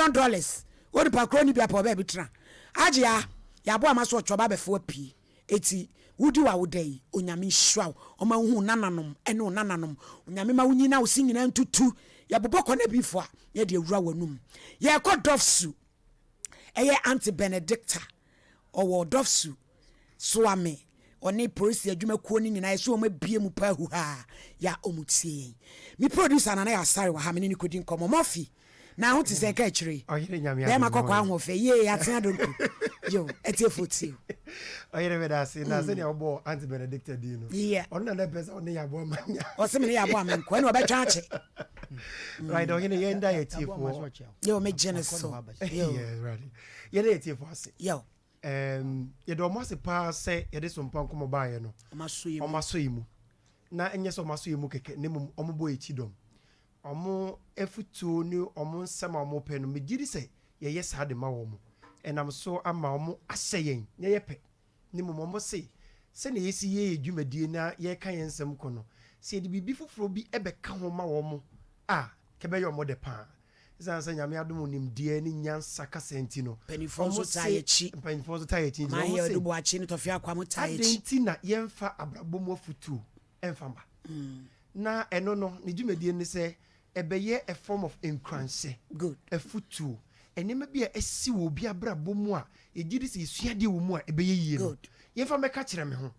million wodi pa kroni bia pa ba tra agya ya bo amaso choba be fo api eti wudi wa wodai onyame hwa oma hu nananom ene nananom onyame ma wunyina usinyina ntutu ya boboko na bifo a ye de awura wanum ye ko dofsu eye anti benedicta owo dofsu soame oni police adwuma kuo ni nyina so o mabie mu pa hu ha ya omutie mi producer na ya sare wa ha me ni kodi nkomo mofi na ho ti se ka chire be ma kokko ahofe ye ya tia donku yo etie foti oyere me da se na se ne obo anti benedicta di no onna na pesa onna ya bo manya o se me ya bo amen ko ene obetwa ache right oyene ye nda ye tie fo yo me geneso yo right ye na ye tie fo ase yo ye do mo se pa se ye de Sompa Nkomo ba ye no o maso yimu na enye so maso yimu keke ne mum ombo echidom omo efutu ni omo nsema omo pe no me giri se ye yes ha de ma wo mo enam so ama omo aseyen ye yepe ni mum omo se ne yesi ye edwumadie na ye kan ye nsem ko no se de bibi foforo bi ebe ka ho ma wo mo kebe yo mo de pa zansa nyame adom nim die ni nyansa kasenti no penifo tayechi ma ye odubo achi ni tofia kwa mo tayechi adenti na yemfa abrabom afutu enfamba na eno no ne dwumadie ni se ebeye a form of encranse good afutu enema bia esi wo bi abrabom a ejiri se suade wo mu a ebeye yie no yemfa meka kire me ho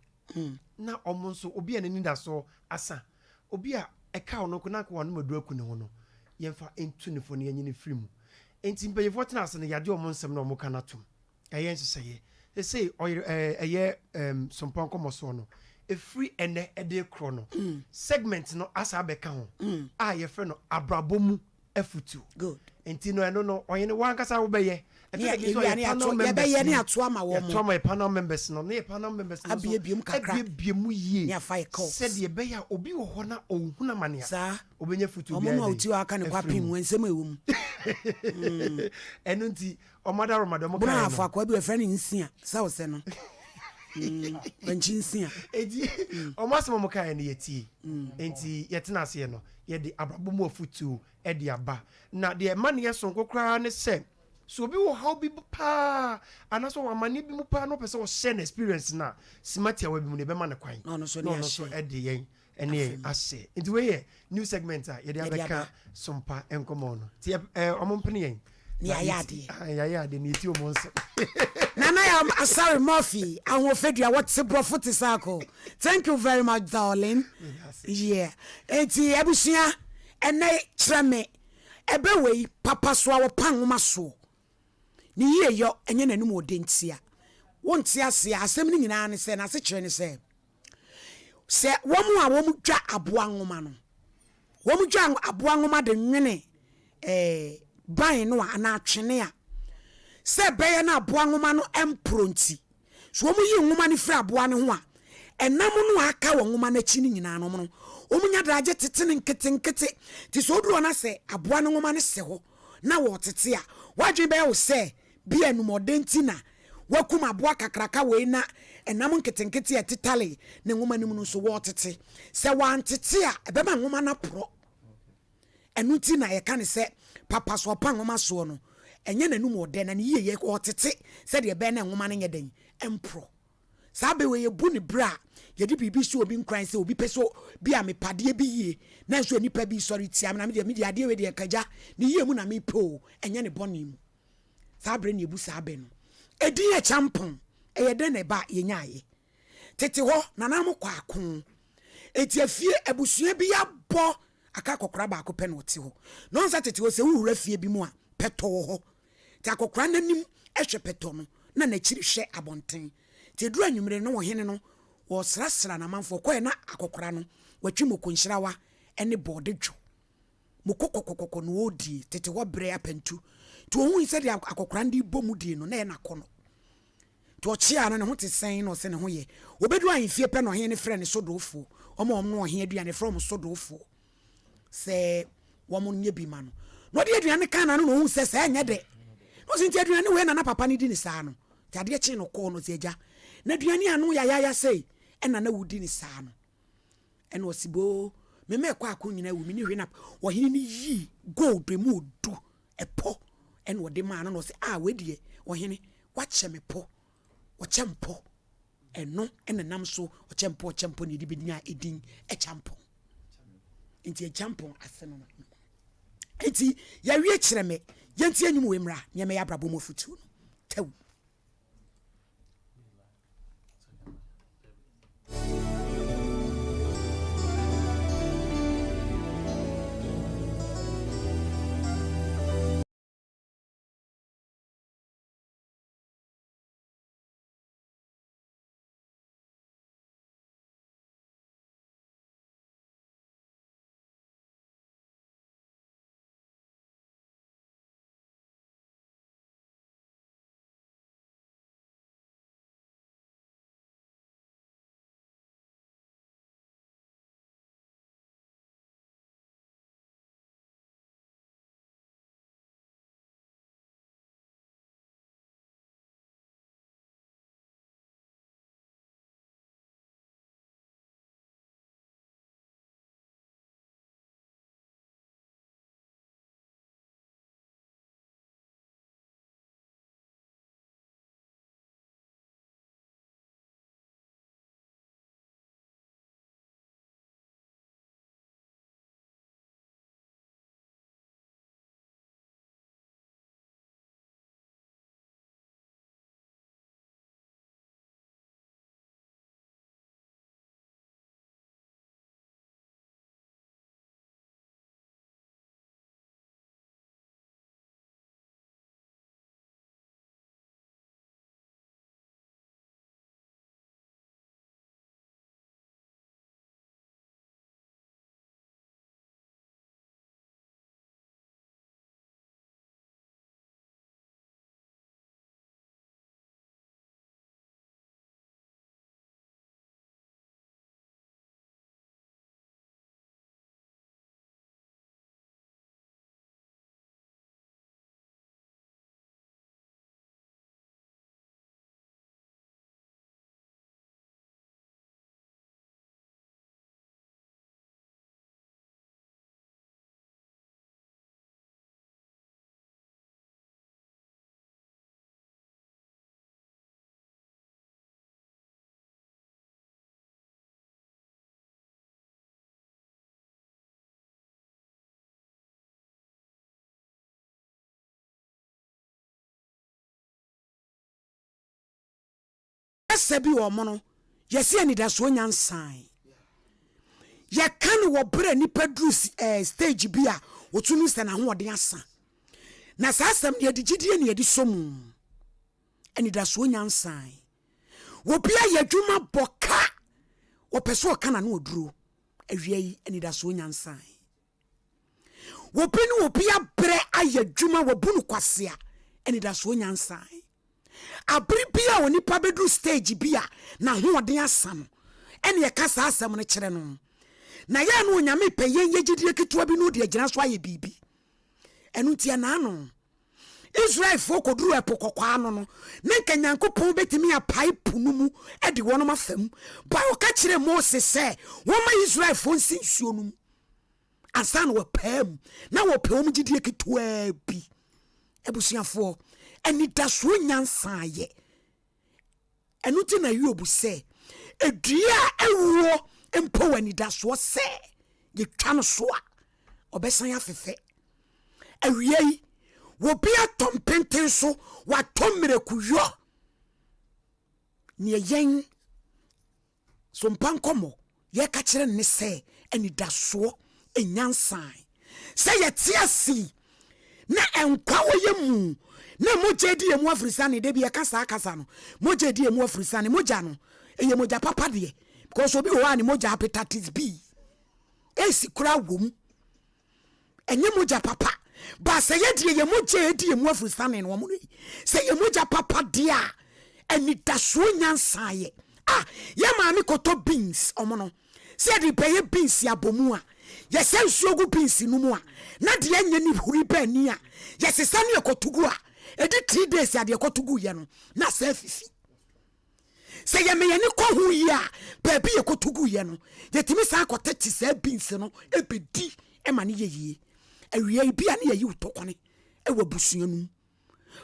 na omo nso obi a nani da so asa obi a eka ono ko na ko no madu aku ne ho no yemfa entu ne fo ne yenye ne frimu enti mpeyefo tena ase ne yade omo nsem na omo kana tum eye nseseye say eye Sompa Nkomo so no efri ene ede kro no segment no asa beka ho ye fe no abrabomu afutu good enti no eno no oyene wankasa wo beye ye be ne ato ama wo mo to my panel members no ne panel members no abiebiem kakra abiebiem ye ne afa calls said ye be ya obi wo ho na ohuna mania sa obenya futu bia omo oti aka ne kwapim wensem ewum eno nti omada Ramadan mo kan no afa kwa bi we friend nsia sa wo se no benchinsia edi omasemo mo kan ne yeti enti yetena ase no ye de abrabomu afutu e de aba na de mane yeson kokra ne se so bi wo how bi pa anaso wa mane bi mu pa no pese wo share experience na simatia wa bi mu ne be mane kwan no so e de yen ene ase enti we ye new segment a ye de abeka Sompa Nkomo no ti omompene yen ni ayade ni ti omonse Nana am Asari Murphy ahofedua what's profit circle. Thank you very much darling. Yeah. Enti ebusua ene treme ebewei papa so awo panwoma so. Ni ye yo enye nanum odentia. Wonti ase asem ni nyina ne se na se kire ne se. Se womu a womu dwa aboa nwoma no. Womu dwa aboa nwoma de nwene ban no ana atwene a se beye na aboa nwoma no empronti so omu yi nwoma ne fra aboa ne ho a enam no aka wo nwoma na chi ni nyina no no omu nya daje tete ne nkete ti so oduro na se aboa ne nwoma ne se ho na wo tete a wadwe be wo se bi enumodenti na wakum aboa kakraka we na enam nkete etitale ne nwoma ne mu no so wo tete se wan tete a ebe ma nwoma na pro enuti na ye kan se papa so pa nwoma so no enye nanum ode na ne ye otete se de be na nwoma ne nyeden empro sabe we ye bu ne bra ye di bibi so obi nkran se obi peso bi amepade bi ye na so nipa bi sorry tia na me de ade we de kaja ne ye mu na me po enye ne bonim sabre ne ebu sabe no edi ye champon eye de ne ba ye nyaaye tete ho na na mo kwa akon eti afie abusua bi ya bo aka kokora ba ko penalty ho no nsa tete ho se wura fie bi mu a peto ho ta kokora nanim ehwe peto no na na chiri hwe abonten te duru anwumre no wo hene no wo srasra na manfo ko na akokora no watwi mokonhyirawa ene bodedwo mokokokokoko no odi tete ho bre apentu to ohun se de akokora ndi bomu di no na e nakono to chia no ne ho te sen no se ne ho ye obedu ahemfie pe no hene frɛ ne sodofo omo no he aduane from sodofo se womo nye bi ma no no de aduane kan na no hu se anya de no se aduane we na papa ne di ni saa no tade chi no ko no se agya na aduane anu ya sei ena na wudi ni saa no ena osibo me kwa akon nyina wu mi ni hwe na wo hene ni yi gold mu du epo and what the man no say we die Ohene watch me po ochempo eno ene nam so ochempo ni dibenya edin echampo nti echampo aseno no enti ya wie kire me yenti anyum wemra nya me ya brabo mo futu no tawu asabi wo mo no yesi anidaso nyansan ye kan wo bre ni pedrus stage bia otunu se na ho ode asa na sasam ye digidie ne ye di somu anidaso nyansan wo bia ye dwuma boka wo peso kana na oduro awie yi anidaso nyansan wo pinu wo bia bre aye dwuma wo bunu kwasea anidaso nyansan abri bia oni pa bedru stage bia na ho ode asam ene ye kasa asam ne kire no na ya no nyame peyen yegidie ketua bi no de agina so aye bibi enu tia na no Israel fo koduru epokokwa no no ne kanyankopon betimi apipe no mu e de wono mafam ba o ka kire Moses se wo ma Israel fo nsinsuo no ansa no pam na wo pe om gidie ketua bi ebusuafo eni daso nyansa ye enu ti na yobu se edua ewuo empo wani daso se ye twa no so a obesan afefe awiei wo bia tompenten so wa tommerekuyo ne yen Sompa Nkomo ye ka kire ne se eni daso enyansan se ye tiasi na enkwa wo yemu na moje di emu afrisane de bia kasa no moje di emu afrisane moja no eye moja papa de because obi wo ani moja hepatitis B esi kura wom enye moja papa ba se ye die ye moje di emu afrisane no mo se ye moja papa dia eni daso nyansan ye ye maami koto beans omo no se di peye beans ya bomu a ye se nsuogu beans no mu a na de anye ni huri ba ni a ye se sane ekotugu a edi 3 days ya de ekotugu ye no na se fifi se ye me ye ni ko hu ye a ba bi ekotugu ye no ye timi sa akote ti se beans no ebedi e ma ne ye awie bia ne ye utokone e wabusuanu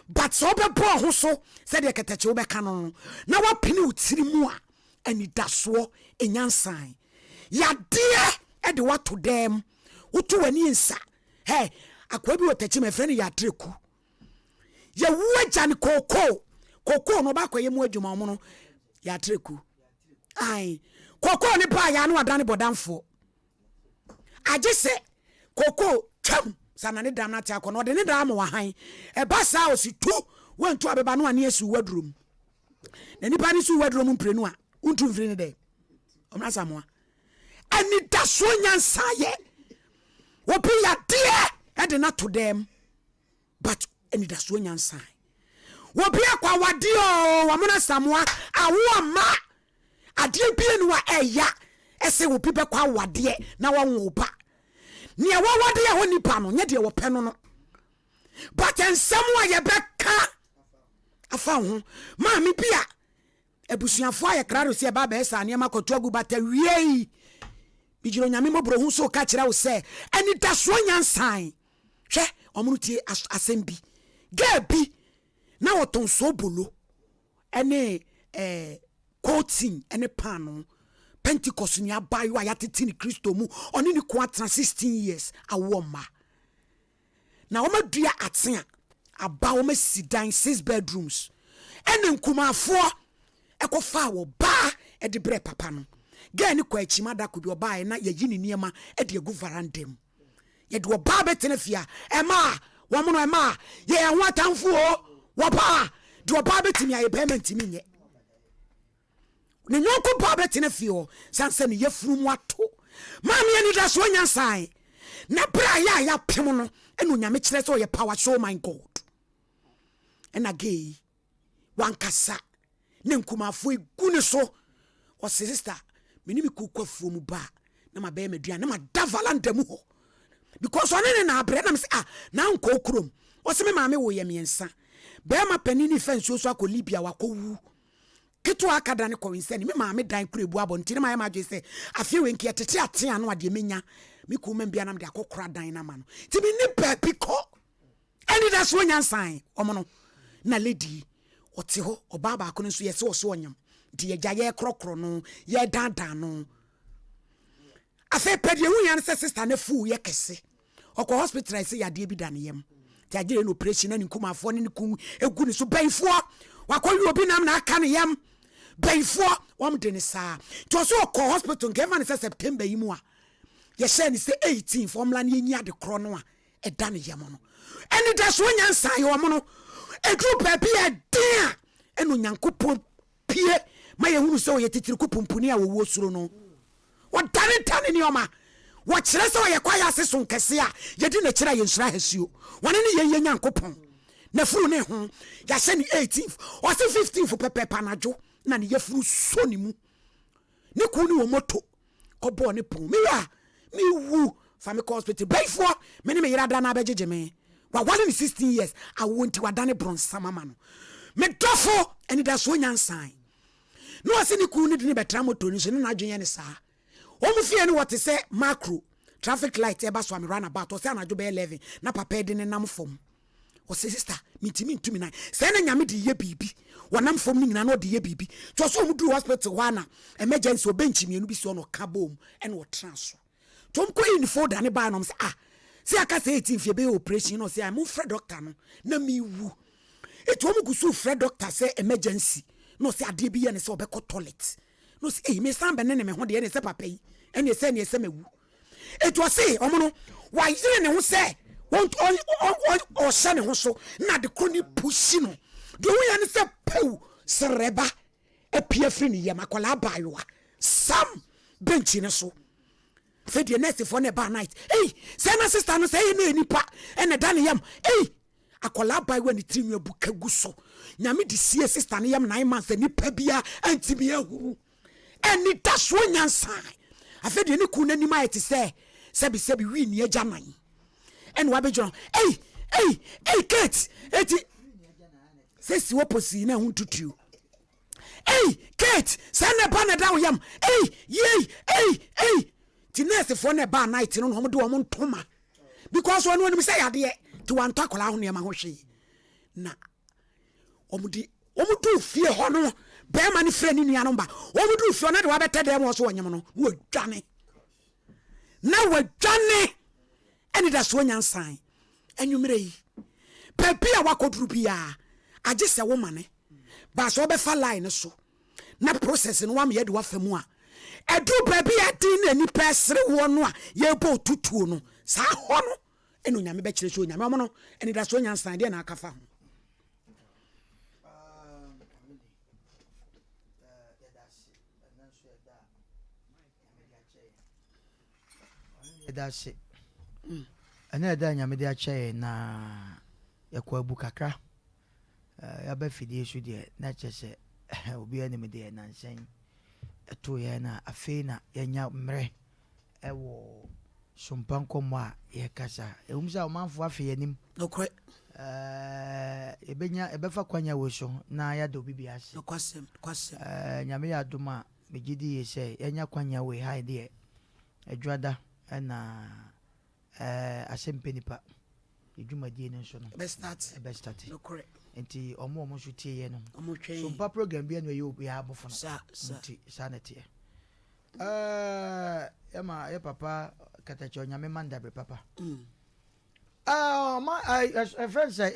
but so be bo ho so said the ketache obeka no na wapene utiri mu a ani daso enyansan ya de de what to them utu wani nsa hey akwa bi otachi my friend ya treku ya wuaja ni koko no ba kwaye mu adwuma mo no ya treku ai koko ni pa ya no adane bodamfo aje se koko twam sana ne dam na ta akọ no de ne dam wa han e ba sa osi tu wantu abeba no ane asu wadrum na nipa ni su wadrum mprenu a untu mfiri ne de omna samoa ani da so nyansa ye wopi ya de e de na to them but ani da so nyansa wopi akwa wade o wamna samoa awo ma ade bie no a eya ese wopi be kwa wade na wanwo ba ni e wawade ya honi pa no nye de wo pe no but ensem wa ye beka afa ho ma mi bia ebusuafo aye krado se ba ba esa ne makoto agu bata wiei bijiro nyame mobro hu so ka kira wo se ani da so nyansan hwe omunu tie asembi gabi na woton so bolo ene coaching ene pano Pentecost ni abayo ayatete ni Kristo mu oni ni kwa 16 years awoma na oma dua aten aba oma sidan 6 bedrooms ene nkumafo ekofa wo ba e de bre papa no ga ni kwa achimada ko bi oba na yayi ni niema e de gu varandem ye de oba betene fia e ma wo mo no e ma ye enwatamfo o wo ba de oba betimi aye payment mi nye ne nyoko ba betene fio sanse ne yefuru mu ato mami ani da so nyansan na bra ya pem no enu nyame kire so ye power show my god ena gay wankasa ne nkumafo igune so o sister menimi kokwafuo mu ba na ma be medua na ma davalanda mu ho because one na abre na me say na nko krom o se me maame wo ye miensa be ma panini fenso so akọ Libya wakowu keto akada ne ko winsani me maame dan kurebu abonti ne ma adwe se afi wenki atete atea no ade menya me ko mambia na me de akokora dan na ma no ti bi ni papi ko ani da so nyansan omo no na lady ote ho oba ba ko no so yese wo so onyam di ye jaye krokro no ye dandan no afi pede hu yan se sister na fu ye kese okọ hospital se ya de bi dan yem ti agire no operation na ni kumafo ne ku egu ni so banfo wakoyi obi nam na aka ne yam banfo wam de ne saa to so okọ hospital nke man se September yi mu a ye share ni se 18 formula ne nyi ade kro no a e da ne yam no eni da so nyansa ye wo no edru papi e dia enu nyankopon pie ma ye hunu se o ye titiri kupumpuni a wo suro no wadane tane ni oma wo kire se o ye kwaya seso nkese a ye di na kira ye nsura hasuo wone ne ye nyankopon na furu ne ho ya se ni 18th o se 15th pepe panajo na ne ye furu so ni mu ne ku ni wo moto obo ne pon mi wu fami hospital bayfo me ne me yira da na abejeje me wa 16 years I won't wadane bronsa mama no me dofo eni da so nyansan no ase ni ku ni de ne betra moto ni so ne na adwen ne saa o mu fie ni what say macro traffic light e ba so am run about o say anajo be 11 na papa de ne nam fom o say sister mitimi ntumi nan say na nyame de ye bibi wonam fom ni nyina no de ye bibi to so mu du hospital wana emergency o bench mienu bi so no ka bom e no transfer tom ko in folder ne ba no say say aka say 18 fie be operation no say am frɛ doctor no na mi wu eto mu gusu frɛ doctor say emergency no say ade bi ye ne say obekɔ toilet no say me san be ne me ho de ne say papa yi ene say ne say mewu eto say omo no wa yire ne ho say won o sha ne ho so na de kroni pushi no de wo ya ne say pew sereba epia firi ne yam akola abayoa sam bench ne so say the next for ne ba night say na sister no say na nipa ene da ne yam akola abayoa ne tiri nwa buka gu so nyame de sie sister ne yam 9 months nipa bia antimi ahu eni da so nyansan afa de ne ku na nima eti say sebi wi ni agya nan ene wa bejo Kate eti say si woposi na hu tutu Kate say na ba na da wo yam ti nurse for na ba night no ho de wo ntoma because one say ade ti wan takola ho ne ma ho hwe na omudu fie ho no be ma ne frɛ ni nua no ba omudu fie na de wa beta dem wo so wonyem no wo dwane na wo dwane eni da so nyansan anwumre yi papi a wakoduru bia age se wo mane ba so be fa line so na process no wa me yede wa famu a edu papi ati na ni pesre wo no a ye bo tutuo no sa ho no eno nyame be kire so nyame omo no eni da so nyansan de na akafa ho that's it. Another nyamede ache na yakwa bu kakra ya ba fidie so de na chese obi anim de na nsen eto ye na afi na yanya mre ewo Sompa Nkomo a ye kasa ehumsa o manfo afi anim okwe ebenya ebefa kwanya wo so na ya do bibi ase kwasem nyame ya doma megidi ye se yanya kwanya we ha de adwada na asempenipa edwumadie ne nso no best start no correct enti omo so tie ye no omotwe Sompa program bia no ye obi ha bofo no enti sanete ema papa katacho nyame mandabre papa my friend say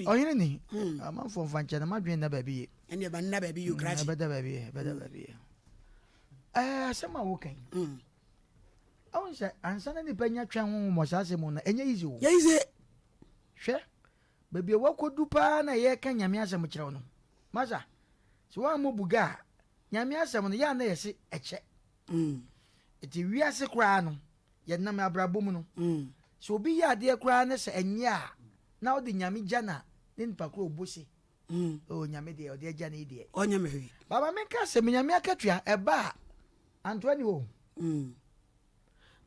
Oheneni am from Vancha na madwen na baby ene ba na baby you crash better baby sama wo kan awon say ansana ni panya twa ho mo sase mo na enye easy wo easy hwe baby wakodu pa na ye kan nyame asem kire no masa so wa mo buga nyame asem no ya na yesi eche eti wiase kra no ye na me abrabo mu no so obi ya de kra na se enye a na odi nyame jana ni npa kra obosi o nyame de odi jana ide o nyame hwe baba me ka se me nyame akatua eba Antoine wo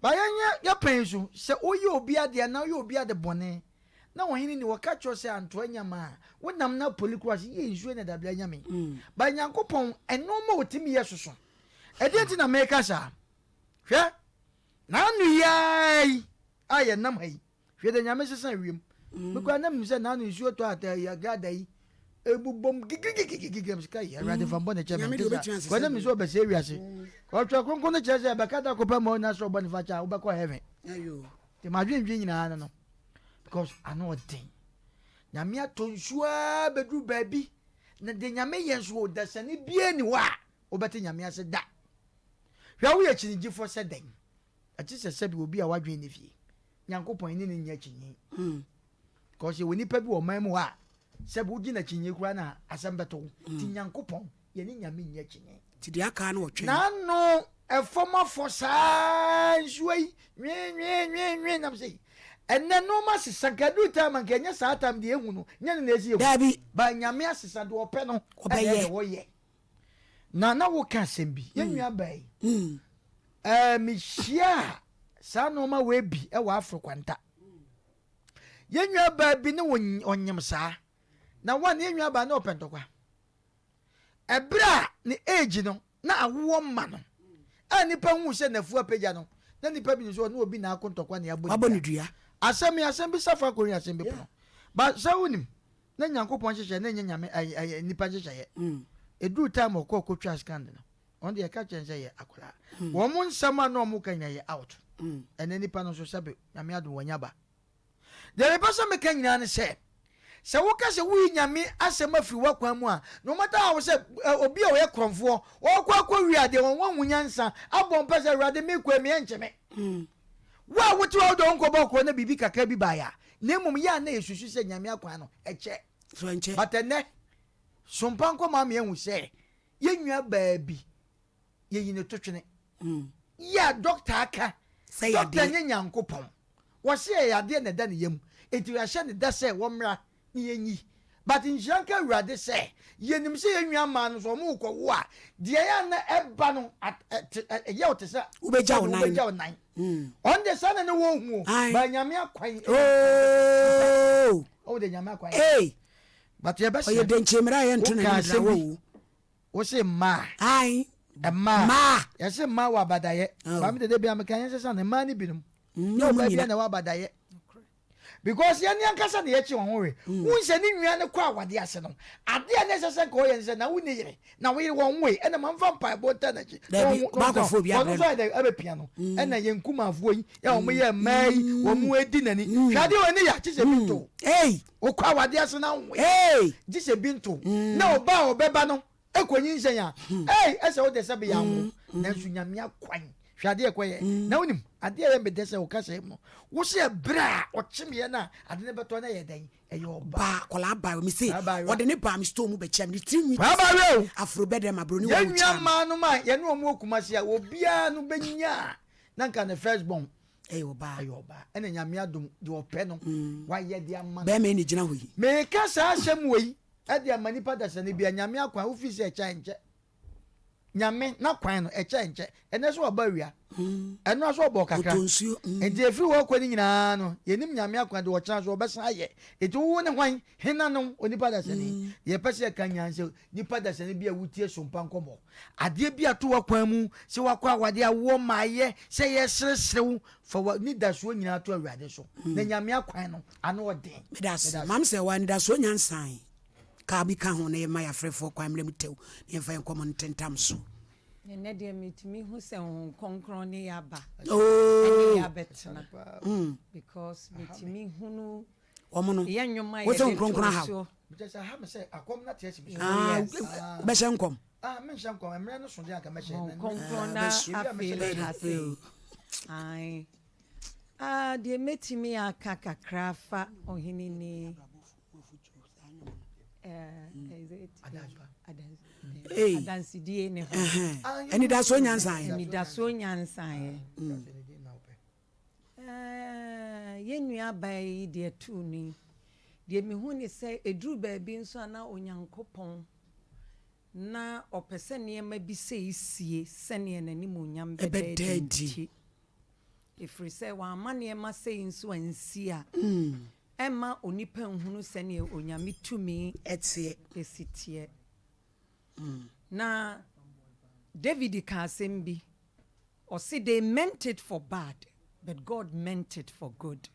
ba ya pensu se oyi obi ade na oyi obi ade bone na Oheneni ni waka cho se Antoine ma wonam na polycross ye nsuo na dabla nyame ba Nyankopon eno ma otimi yesoso ede ti na me ka sa hwe na anu yai aye nam hai hwe de nyame sesan wiem me kwa nam se na anu nsuo to ata ya gada yi ebubom gigigigigigam sky arade van bonne chama kwa nam nsuo be se wiase kwa twa kronkron ne chese be kata ko pa mo na so bonne facha wo be ko heaven ayo te madwenwe nyina no because I know thing nyame atonsuo bedu baabi na de nyame yenso dasani bie ni wa obete nyame ase da hwa wo ye chinigifo se den ati se se bi obi a wadwen ne fie Nyankopon ni nya chinyi because we nipa bi wo man mu a se bu gi na chinyi kura na asembeto ti Nyankopon ye ni nyame nya chinyi ti de aka na otwe na no efoma fosa nsuoi nwe nam sei enne no ma sisakadu time nkenya saa time de ehu no nya na esi ehu dabi ba nyame asisa de ope no obaye wo ye na wo ka sembi yenwa bai mi hia saa no ma we bi e wa afrokwanta yenwa ba bi ne onyem saa na wa ne yenwa ba na opentokwa ebra ni age no na awo ma no nipa hu se nafu apagya no na nipa bi so na obi na akontokwa ne aboni dua asem bi safa kori asem bi pono ba sawunim na Nyankopon hyehye na nya nyame nipa hyehye edu time okotwa scandal on the catch say akola wo mun nsama na omu kan ye out ene nipa no so sabe nyame adu wanyaba the person me kan nyina ne se wo ka se wi nyame asem afi wakwan mu a no matter how se obi a we kromfo wo kwa wi ade won hunyansa abon pese awade me kwa me encheme wa wotu odo nko boko na bibi kaka bi baya nemum ya na esusu se nyame akwan no eche so enche batene Sompa Nkomo ma ehu se yenwa baabi yeyine totwene ya doctor aka say doctor nya Nyankopon wo se ya de na da ne yam enti ya hye ne da se wo mra ne yenyi but njanka awurade se yenim se yenwa ma no so mu ko wo a de ya na eba no ye otesa ubeja onan on the sun and wo hu ba nyame akwan oh de nyame akwan but ye best oye den chemra ye nto na ndra wo wo se ma ai ma ye se ma wa badaye ba mi de bia me kan ye se san ma ni binum no ba bia na wa badaye because yɛne ankasa ne yɛkyi wɔn ho we wonhyɛ ne nua ne kɔ awade ase no adeɛ ne ɛsɛ sɛ nka ɔyɛ nsɛ na wo ne yere na wo yere wɔn we ɛna mamfa mpaebɔ nta n'akyi baakɔfoɔ bi ɔno nso ayɛ ɛbɛpia no ɛna yɛn nkumafoɔ yi yɛ wɔn yɛ mmaa yi wɔn mu edi n'ani hwɛ adeɛ wɔ ne yɛ akyi sɛ bi nto wokɔ awade ase na wo gye sɛ bi nto na ɔba a ɔbɛba no ɛkɔnyi nhyɛn a ɛsɛ wode sɛ bɛyɛ awo nanso nyame akwan hwɛ adeɛ ɛkɔyɛ na wonim adeɛ yɛ mbɛdɛ sɛ woka sɛ mu wo sɛ berɛ a ɔkyemeɛ no a ade ne bɛtɔ no yɛ dɛn ɛyɛ ɔba kɔla aba me se ɔde ne ba me store mu bɛkyɛ me tiri afro bɛdɛ ma broni yɛn nua ma no ma yɛne ɔmo okuma se a obiara no bɛnya a na nka ne first born ɛyɛ ɔba ɛna nyame adom de ɔpɛ no wayɛ de ama bɛɛma ne gyina hɔ yi meka saa asɛm wɔ yi ɛde ama nipa dasane bia nyame akwan wofi sɛ ɛkyɛ nkyɛ nyame na kwan no ɛkyɛ nkyɛ ɛnɛ so ɔba wia ɛno so ɔbɔ kakra nti efiri hɔ kɔ ne nyinaa no yɛnim nyame akwan de ɔkyena so ɔbɛsan ayɛ eti wo ne hwan hena no onipa dasane yɛpɛ sɛ ɛka nyanse nipa dasane bi a wotie Sompa Nkomo adeɛ bi ato wɔ kwan mu sɛ wakɔ awade a wo ma ayɛ sɛ yɛsereserew fa ni dasoɔ nyinaa to awurade so na nyame akwan no ano ɔden medas mam sɛ wa ni dasoɔ nyansan ka bi ka ho na yɛma yɛafrɛfoɔ kwan mmerɛ mu tew na yɛmfa yɛnkɔmmɔ no ntentam so ɛnɛ deɛ metumi hu sɛ ho nkɔnkrɔn ne yɛaba ɛne yɛabɛtena because metumi hu no ɔmo no yɛ nnwoma wo sɛ nkronkron aha bɛhyɛ nkɔm nkɔnkrɔn na afei hase deɛ mɛtumi aka kakra fa Oheneni adansidie ne ho anidasoɔ nyansan yɛnnua baa yi deɛ too ni deɛ mehu ne sɛ ɛduru baabi nso a na Onyankopɔn na ɔpɛ sɛ nneɛma bi sɛ ɛsie sɛneɛ n'anim onyam bɛda adi ɛfiri sɛ wɔama nneɛma sɛ nso ansi a ɛma onipa nhunu sɛneɛ onyame tumi ɛsiteɛ na David ka asɛm bi ɔse they meant it for bad but God meant it for good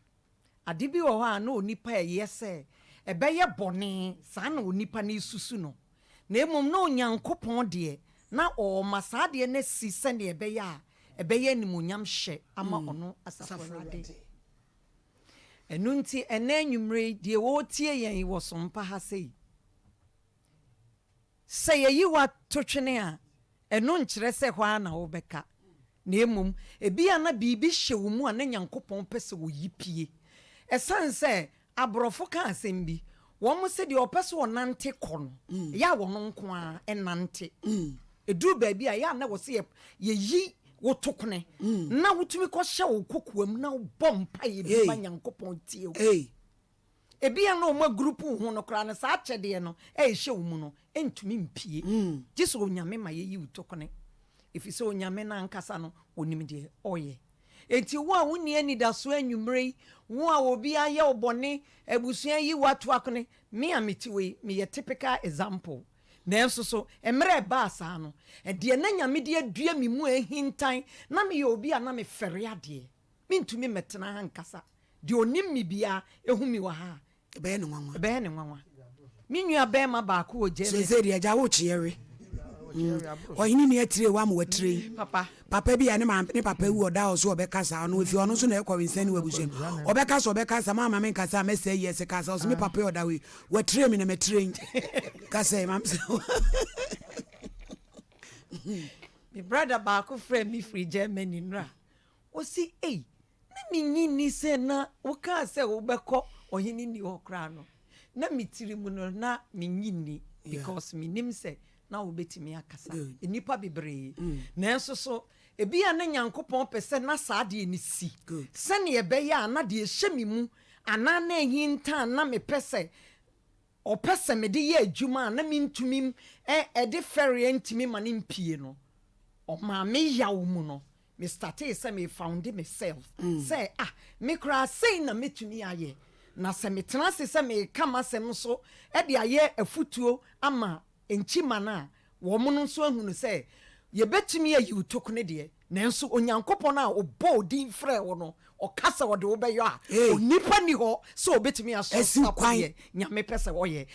ade bi wɔ hɔ a na onipa ɛyɛ sɛ ɛbɛyɛ bɔne saa na onipa no susu no na mmom na Onyankopɔn deɛ na ɔma saa deɛ no si sɛneɛ ɛbɛyɛ a ɛbɛyɛ animonyam hyɛ ama ɔno asafo Awurade ɛno nti ɛnɛ anwummere deɛ wɔtie yɛn wɔ Sompa ha sei sɛ yɛyi wato twene a ɛno nkyerɛ sɛ hɔ a na wobɛka na mmom ebi a na biribi hyɛ wo mu a na Nyankopɔn pɛ sɛ wɔyi pie ɛsiane sɛ aborɔfo ka asɛm bi wɔn mo sɛ deɛ ɔpɛ sɛ ɔnante kɔ no yɛ a wɔn nko a ɛnante ɛduru baabi a yɛ a na wɔ sɛ yɛyi woto kone na wotumi kɔ hyɛ wo kokoam na wobɔ mpa yɛ bi ma Nyankopɔn tie wo ebi a na ɔma group ho no kora no saa kyɛdeɛ no ɛhyɛ wo mu no ɛntumi mpie gye sɛ onyame ma yɛyi wo to kone ɛfiri sɛ onyame no ankasa no onim deɛ ɔyɛ enti wo a wonni anidaso anwummere yi wo a obi ayɛ wo bɔne abusua yi wato akone me a mete wei meyɛ typical example nanso so emre ba saa no de na nyame de adua me mu ahintan na me obi a na me fere ade mentumi metena ha nkasa de onim me bia ehu mi wa ha be ne nwanwa me nua be ma ba ko oje me se de agya wo chiere Oheneni atire wa mo watire papa bi ya ne papa wu oda oso obekasa no efi ono so na ekɔwensani wabusu obekasa mama me nkasa mese yes kasa oso me papa oda we watire me na metire kasa mam se me brother ba ko friend me free Germany nra o si na me nyini se na wo ka se wo bɛkɔ Oheneni okra no na metire mu no na me nyini because me nim se na wo betimi akasa enipa bebree nanso so ebi a na Nyankopɔn pese na saade ni si sene ebe ya na de hyemi mu ana na ehinta na me pese o pese me de ye adwuma na me ntumi de fere ntimi ma ne mpie no o ma me yawo mu no me started say me found myself say me kra say na metumi aye na se me tena se me kama sem so de aye afutuo ama enchima na wo mo no so ahunu se ye betumi ayi utokune de nanso Onyankopɔn a obɔ din frɛ wo no ɔkasa wɔde wobɛyɔ a Hey. onipa ni hɔ sɛ obetumi Esi asɔ kwan. sapoyɛ nyame pɛ sɛ wɔyɛ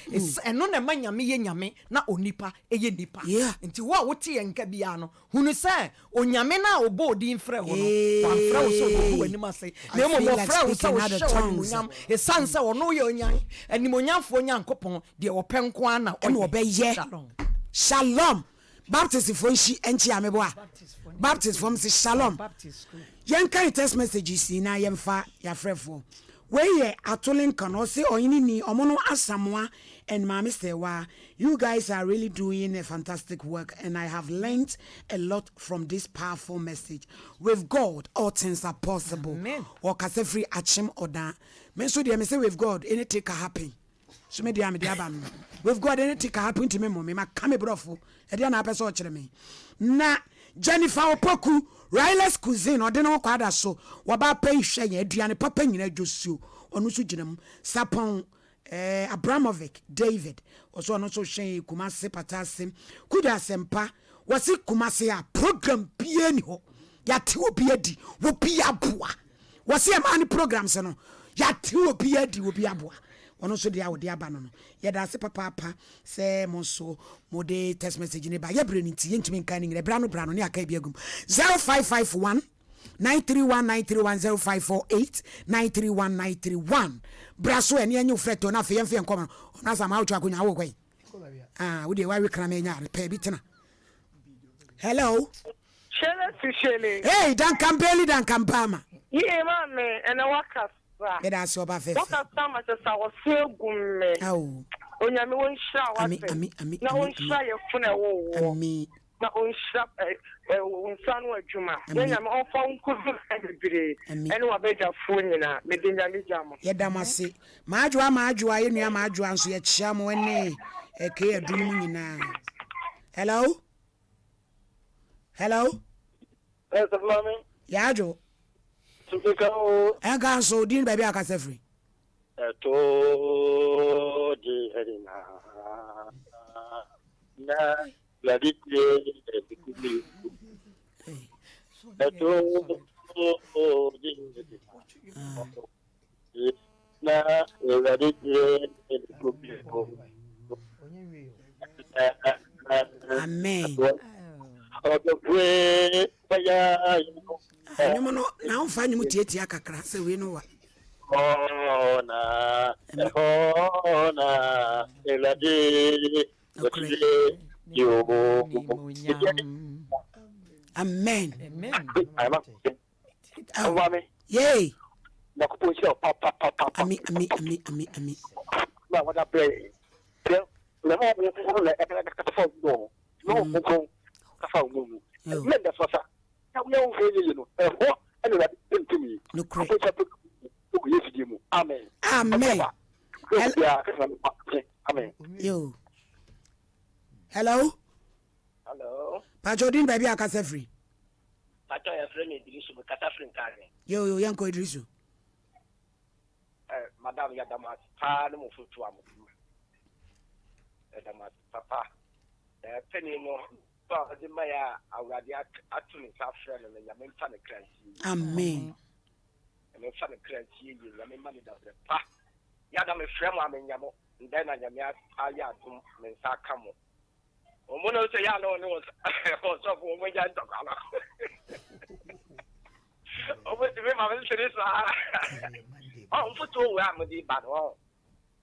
ɛno na ɛma nyame yɛ nyame na onipa ɛyɛ nipa Yeah. nti wo a wote yɛ nka biara no hunu sɛ onyame no a ɔbɔ odin frɛ wo no Hey. wamfrɛ wo sɛ ɔbɛbu w'anim ase na mmom feel like wɔfrɛ wo sɛ speaking other wohyɛ tongues. w'animonyam ɛsiane sɛ ɔno yɛ animonyamfoɔ nyankopɔn deɛ ɔpɛ nko a na ɛna ɔbɛyɛ Shalom. shalom baptist fo nchi enchi amebo a baptist fo mse shalom Baptist school. yɛnka text messages na yɛmfa yɛafrɛfoɔ weyɛ atolenka no ɔse ɔheneni ɔmo no asamoa and maame sɛwa you guys are really doing a fantastic work and I have learned a lot from this powerful message. With God all things are possible. Amen. Ɔkasa firi akyem ɔda me nso deɛ me say with God anything can happen. So me deɛ me deɛ aba no with God anything can happen to me mo me maka me brɔfo ɛdeɛ na apɛ sɛ ɔkyerɛ me na Jennifer Opoku Riles Cuisine ɔde no kwada so wɔba pɛ hwɛ yɛ aduane papa nyina dwosuo ɔno so gyina mu Sapon Abramovic David ɔso ɔno so hwɛ Kumase Patase kuda sempa wɔsi Kumase a program bie ni hɔ yate obi adi obi aboa wɔsi ɛma ne programs no yate obi adi obi aboa ɔno so dia wode aba no no yɛda ase papa sɛ mo so mo de text message ne ba yɛbrɛ ne nti yɛntumi nka ne nyina bra no ne aka bi agum 0551 931 0548 931 bra so ɛne ɛnyɛ frɛto na afei yɛmfɛ nkɔma ɔno asama wotwa akonya wo kwai wode wawe kra me nya pɛ bi tena hello Shele. hey Duncan Bailey Duncan Bama Ye mame ene wakasa. yɛda ase ɔba fɛfɛ Wakasa ma se sa wo se gumme. awo Onyame won hira wa Ami, se. ami, ami, Na ami, won hira ye funa wo. ami Na won hira won sanu adwuma. Ami. Onyame onfa nkuzu bebre. Ami. Ene wa beja fu nyina. Me de nyame jamo. yɛda mo ase maadwoa yɛnua maadwoa nso yɛkyia mo ne ɛkɛ adum mu nyinaa hello Mame. yɛadwo Tupika o. ɛnka nso din baabi akasa firi Eto di herina. Na ladite ebikuli. Eto di herina. Na ladite ebikuli. amen Odokwe baya. ɛnwom no na womfa nwom tietia kakra sɛ wei no wa Ona elade Okre. yo amen Amen. Awame yei na kuposha papa ami na wada pre le mo mo le e ka fa no no ko ka fa no Yo. me da fa sa na wo yo fe ye no e ho e le ntumi no kure ko yesu di mu amen amen ya amen yo hello hello pacho din baabi akasa firi pato ya frame Idrisu me kata frame kage yo yɛnkɔ Idrisu madam ya damas pa no mo futu am damas papa penny no pa de maya awade atu ni safre no nya me mfa ne kransi amen me mfa ne kransi yi nya me mani da pa ya da me frɛ mo amenya mo ndɛ na nya me aya adum me nsa ka mo o mo no se ya no ne o so ko mo ja ndokala o mo ti me ma me se sa oh futu we am di ba no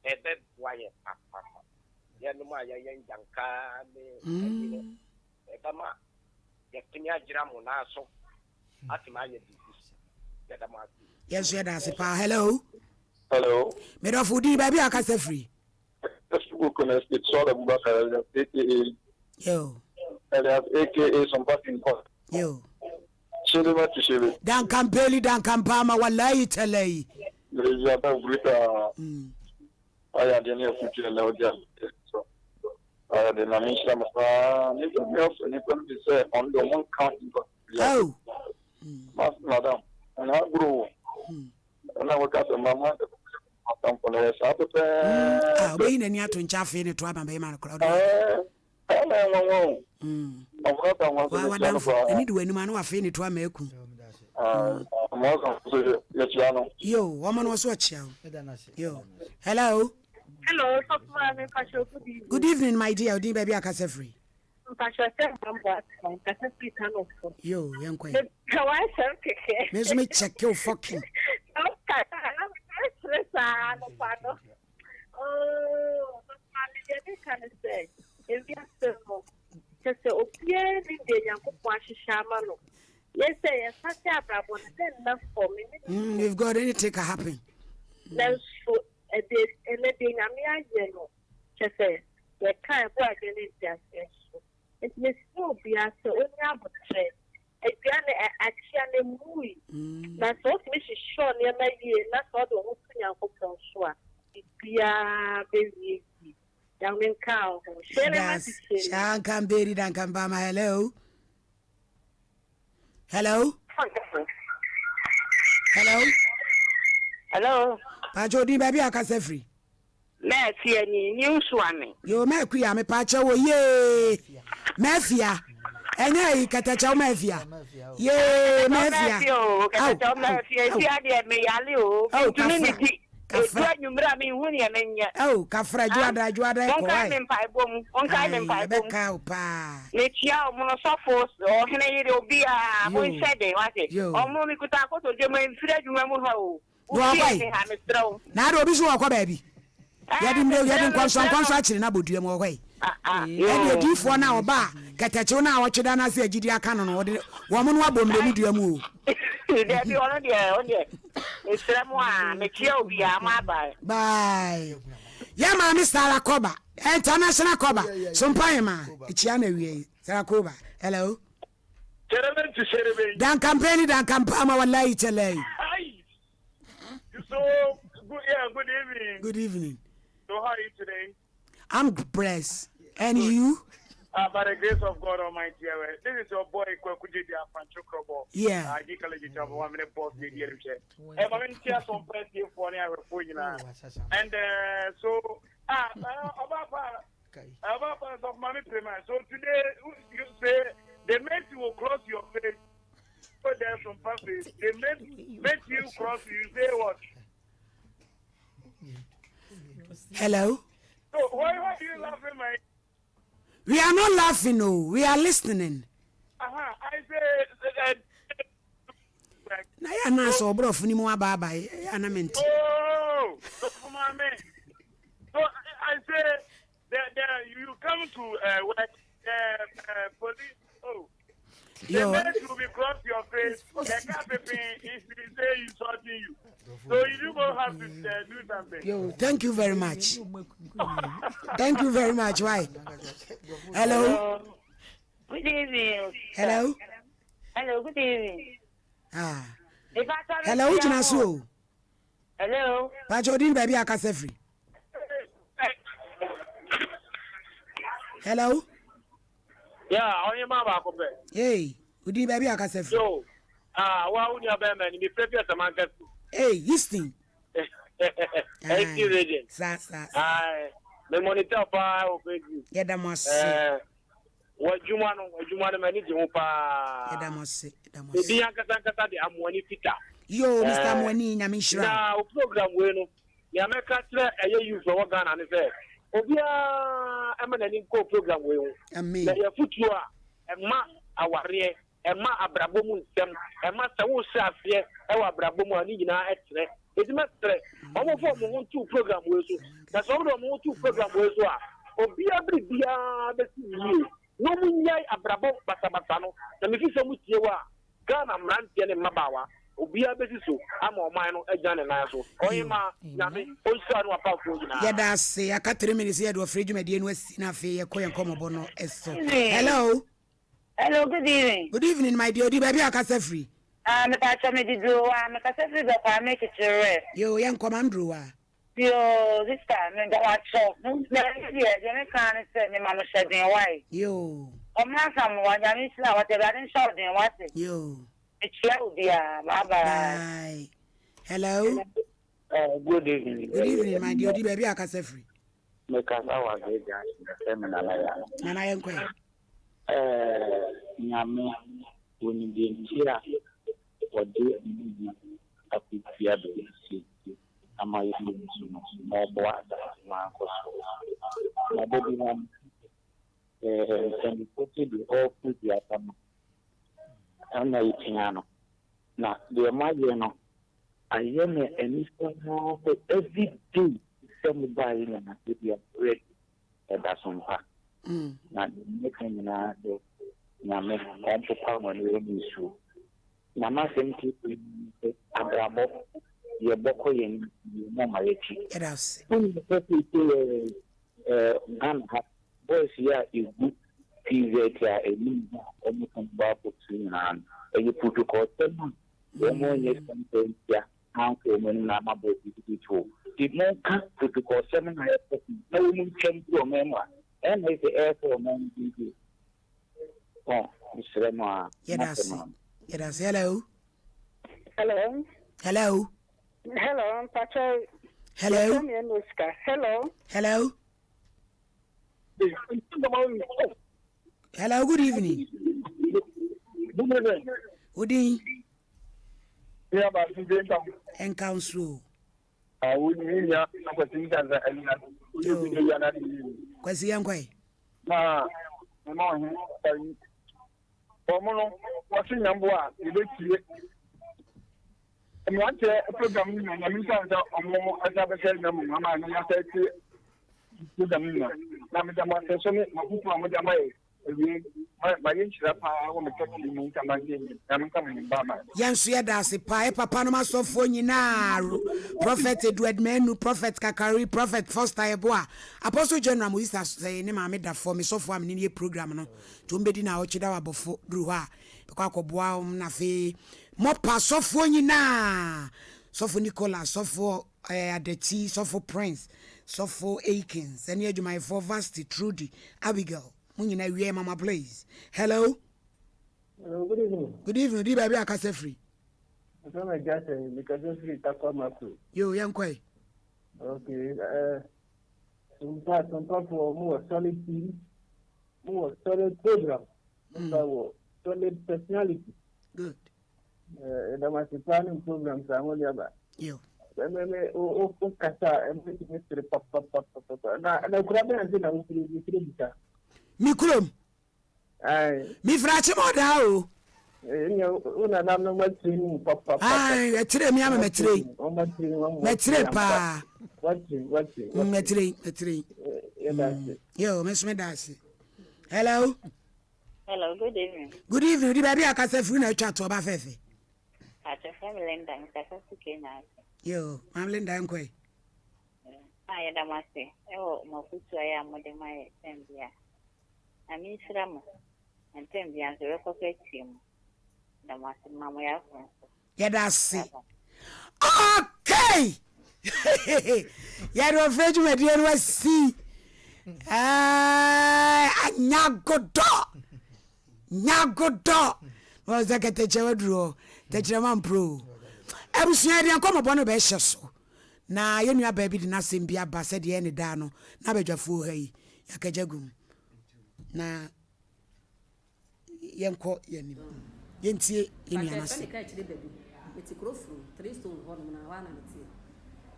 ebe waye papa ya no ma ya yan janka ne eba ma ya tinya jira mo na so ati ma ya di ya da ma yes yɛda ase pa hello Hello. medɔfo din baabi akasa firi Facebook connect it's all about AKA yo AKA Sompa Nkomo. yo Shele to shele. Duncan Bailey Duncan Bama wallahi talai There is a Brita. I had any of future level. So I had an amisha masa. Nipple else and nipple is on the one count. oh Madam. And I grew. And I work at the mama. wei nani ato nkyɛ afei ne to aba bɛyɛ no korɔ wadamfo ɛne de w'anim a na wafei ne to ama aku Yo, woman was watching. Yo. Hello. Hello, Good evening, my dear. Odi baby akase free. Yo, young queen. Me so me check your fucking. We've got anything can happen. Let's shoot a bit and let the Yamia just say, the kind of work in it just it may still be as so but say, a grand action movie. That's what Mrs. Shaw near my year, that's all the whole thing Uncle François. It's Pia baby. Young cow. Shan can bury and can buy my hello. Hello? Hello? Hello? Pachodi baby akase free. Let's see any news one. Yo me kuya me pacha wo ye. Mafia. Enya ikatacha mafia. Ye mafia. Katacha mafia. Si ade me yale o. Community. Kafra nyumra mi hu ne nanya. Oh, kafra juada ko. Onka me mpai bom. Onka me mpai bom. Beka pa. Le tia o mo so force o hene yire obi a mo nsede wate. O mo mi kuta ko to je mo mfira dwuma mu ha o. Na do obi so akwa baby. Yadi kwanso akire na bodua mu hwai. E di fo na oba katache na awotweda na se agidi aka no wo mo no abom le dua mu o. Dey bi ono de. Esremu a me tia obi a ma bye. Bye. Ya ma Mr. Koba, international Koba. Sompa ma, ichia na wie. Sara Koba. Hello. Cherebe. Dan campaign dan campama wallahi tele. So good, good evening. Good evening. So how are you today? I'm blessed. And you? By the grace of God Almighty, this is your boy Kwekujidi Afanchukrobo. Yeah. I did college job 1 minute boss media. And I'm in here some plenty for now. And so about of mommy payment. So today you say the mercy will cross your face. But there's some purpose. They make you cross. You say what? Hello. So why are you laughing, man? We are not laughing, no. We are listening. I say. Na ya na so bro funi mu ababa ya na ment. Oh, so my man. So I say that you come to what police. Oh. Yo. The will be cross your face. The campaign is say insulting you. So you don't have to do something. Yo, thank you very much. Thank you very much. Why? Hello. Good evening. Hello. Hello, good evening. Hello, Jinasu. Hello. Pachodi baby akase free. Hello. Yeah, on your mama. Hey, udi baby akase free. Yo, why would you have been in the previous amount? Hey, listen. Thank you, Regent. Sa. The monitor pa ofeju. Yedamos. Wajuma mani jimupa. Yedamos. Ebi ankasa de amwani fita. Yo, Mr. Mwani nyamishra. Na o program we no. Ya meka tire eye you for Ghana ne say. Obia emanani ko program we ho. Amen. Na ya futu a ema aware, ema abrabo mu nsem, ema se wo hwafie e wa abrabo mu ani nyina etre. Edimetre. Omo fo mo ntu program we so. Na so do mo ntu program we so a obia bribia be si yi. No munyai abrabo basabasa no. Na me fi so mu tie wa Ghana mrantie ne mabawa. Obia be si so ama oman no agane na so. Oyima nyame onsa no apafo nyina. Yeda se aka 3 minutes yeda ofre dwumade no asi na fe ye koye nkomobo no eso. Hello. Hello, good evening. Good evening, my dear. Odi baby akase free. Me pacha me dido wa me kase free be pa me kitire. Yo, yen komandro wa. Yo, this time me da wa chop. Me je me kan se me ma no shedin why. Yo. O ma sam wa ja mi sila wa te ba den shop den wa se. Yo. Etia odia. Bye bye. Bye. Hello. Good evening. Good evening, my dear. Odi baby akase free. Me kasa wa geja seminar ya. Nana yen kwen. Nyame woni de ntira for the appear the sea. Am I more board Marcos? My baby one and put it all put the atom. I'm a piano. Now, the Amadiano, I am an every day. Somebody in a city of bread at that Sompa. Not making an Yame on to power and really issue. Nama same people Abramo, your Bokoyan, you know my chief. It is. When the people gun boys here is good. PZ a new almost about and you put to court them. One year, yeah, uncle when Nama both too. Did not come to call 7 no one came to a memoir, and make the air for a man. Oh, Mr. Rema, Yes, hello. Hello. Hello. Hello, Pacho. Hello. Hello. Hello. Hello, good evening. Good evening. Yeah, but And council. I wouldn't mean ya, I think that Kwasi yankwe. na mama omo watching number you dey tie me want a program ni na mi san da omo azabe na mama na ya tie program ni na mi da ma so ni ma ku ma da mai ma yin chira pa wo me take ni ka ma ngi na mi ka mi ba ma Yansu ya da se pa papa no masofo nyina prophet Edward Menu, prophet Kakari, prophet Foster Eboa, Apostle General Moisa say ne ma me da for me sofo am ni program no to mbedi na o chida wa bofo duru ha because akoboa na fe mo pa sofo nyina sofo Nicholas sofo Adeti sofo Prince sofo Akins and my for Vasti Trudy Abigail munyina wie mama please. Hello. Good evening. Good evening. Di baby akase free. I'm just because it's free to come up. Yo, yankwe. Okay. Some for more solid team, more solid program, solid personality. Good. There must be planning programs. I'm only about. Yo. Mikrom. Mi frachi mo da o. Una na no matri papa. Ai, etire mi ama metire. Metire pa. Metire. Yo, Miss Medasi. Hello. Hello, good evening. Good evening. Di baby akase free na twa to ba fefe. At your family and dance, I can see now. Yo, I'm Linda Nkwe. I am a say, oh, my foot, I am with my Zambia. I mean, Sram and Zambia, the record team. The master, Mamma. Yeah, that's it. Okay. Yeah, you're afraid you might never see. Nyagodo. Was that get the chair the German pro? Every year, come upon a best so. Na ye nua baby di na sembia ba se de ene da no na badwafo ha yi yakajagum na yenko yanim yentie eni anase ka chire baby metikrofru 3 stone ho na wa na metie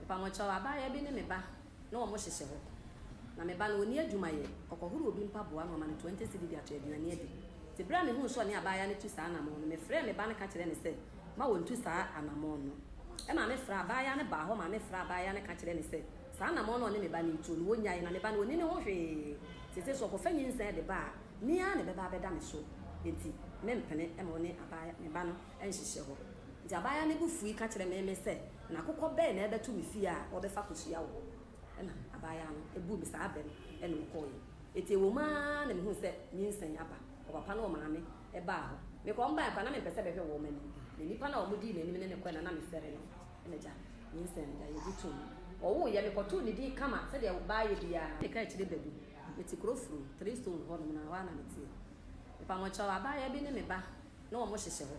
pa mo chawa ba ya bi ne me ba na o mo hyehye ho na me ba na oni adwuma ye okohuru obi mpa boa no ma ne 20 cedi dia to aduane ade te bra me hu so ne aba ya ne tu saa na mo no me frɛ me ba ne ka chire ne se ma won tu saa anamo no e ma me fra ba ya ne ba ho ma me fra ba ya ne ka chire ne se saa na mo no ne me ba ne tu no wonya ye na me ba no oni ne ho hwe tete so ko fanyi nsan de ba ni a ne be ba be da me so enti me mpene e mo ne aba ya me ba no enhyehye ho nti aba ya ne bu fui ka chire me se na kokɔ be na e betu me fie a wo be fa kosia wo e na aba ya no e bu mi saa be e no ko ye eti wo ma na me hu se ni nsan aba o papa no o ma me e ba ho me ko mba pa na me pese be hwe wo mani ne nipa na o mu di na ni ne ko na me fere no ene ja ni nsan da ye butu o wo ye me ko to ni di kama se de ba ye bia e ka chire baby metikrofru 3 stone ho na wa na metie e pa mo chawa ba ye bi ne me ba na o mo hyehye ho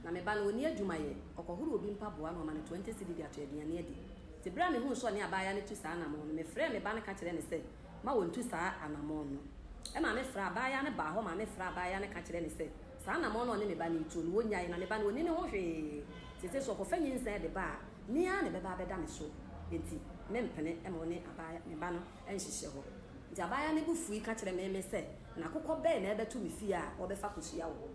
na me ba na oni adwuma ye okohuru obi mpa boa no ma ne 20 cedi dia to aduane adi te bra me hu so ne aba ya ne tu saa na mo no me frɛ me ba ne ka chire ne se ma won tu saa anamo no e ma me fra aba ya ne ba ho ma me fra aba ya ne ka chire ne se sana mo no ne me ba ne tu no wonya na ne ba no ni ne ho hwe tete so ko fanyi nsan de ba ni a ne beba beda me so enti mempene e mo ne abaya me ba no enhihye ho nti abaya ne bufu ka kire me se na kokko be na ebetu me fi a obefa kosia wo